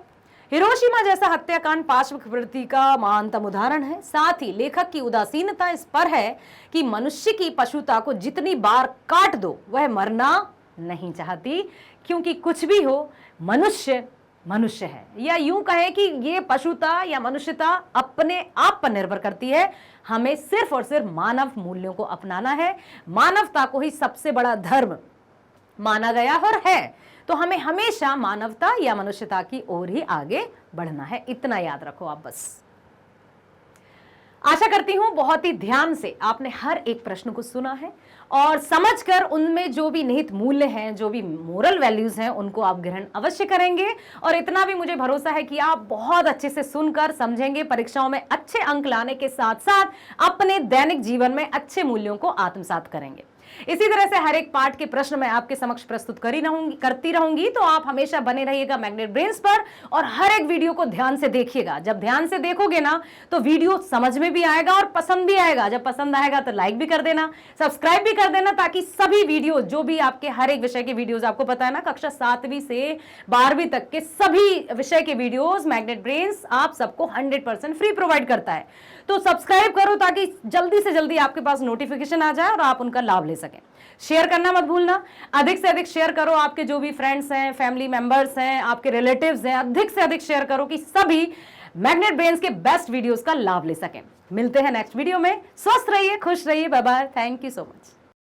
हिरोशिमा जैसा हत्याकांड पाश्विक प्रवृत्ति का महानतम उदाहरण है। साथ ही लेखक की उदासीनता इस पर है कि मनुष्य की पशुता को जितनी बार काट दो वह मरना नहीं चाहती, क्योंकि कुछ भी हो मनुष्य मनुष्य है, या यूं कहें कि ये पशुता या मनुष्यता अपने आप पर निर्भर करती है। हमें सिर्फ और सिर्फ मानव मूल्यों को अपनाना है। मानवता को ही सबसे बड़ा धर्म माना गया और है, तो हमें हमेशा मानवता या मनुष्यता की ओर ही आगे बढ़ना है। इतना याद रखो आप बस। आशा करती हूं बहुत ही ध्यान से आपने हर एक प्रश्न को सुना है और समझकर उनमें जो भी निहित मूल्य हैं, जो भी मोरल वैल्यूज हैं, उनको आप ग्रहण अवश्य करेंगे। और इतना भी मुझे भरोसा है कि आप बहुत अच्छे से सुनकर समझेंगे, परीक्षाओं में अच्छे अंक लाने के साथ साथ अपने दैनिक जीवन में अच्छे मूल्यों को आत्मसात करेंगे। इसी तरह से हर एक पार्ट के प्रश्न मैं आपके समक्ष प्रस्तुत करती रहूंगी, तो आप हमेशा बने रहिएगा मैग्नेट ब्रेन्स पर और हर एक वीडियो को ध्यान से देखिएगा। जब ध्यान से देखोगे ना तो वीडियो समझ में भी आएगा और पसंद भी आएगा। जब पसंद आएगा तो लाइक भी कर देना, सब्सक्राइब भी कर देना, ताकि सभी वीडियो जो भी आपके हर एक विषय के वीडियोस, आपको पता है ना कक्षा 7वीं से 12वीं तक के सभी विषय के वीडियोस मैग्नेट ब्रेन्स आप सबको 100% फ्री प्रोवाइड करता है। तो सब्सक्राइब करो ताकि जल्दी से जल्दी आपके पास नोटिफिकेशन आ जाए और आप उनका लाभ ले सकें। शेयर करना मत भूलना, अधिक से अधिक शेयर करो। आपके जो भी फ्रेंड्स हैं, फैमिली मेंबर्स हैं, आपके रिलेटिव्स हैं, अधिक से अधिक शेयर करो कि सभी मैग्नेट ब्रेन्स के बेस्ट वीडियोस का लाभ ले सकें। मिलते हैं नेक्स्ट वीडियो में। स्वस्थ रहिए, खुश रहिए, bye bye, thank you so much.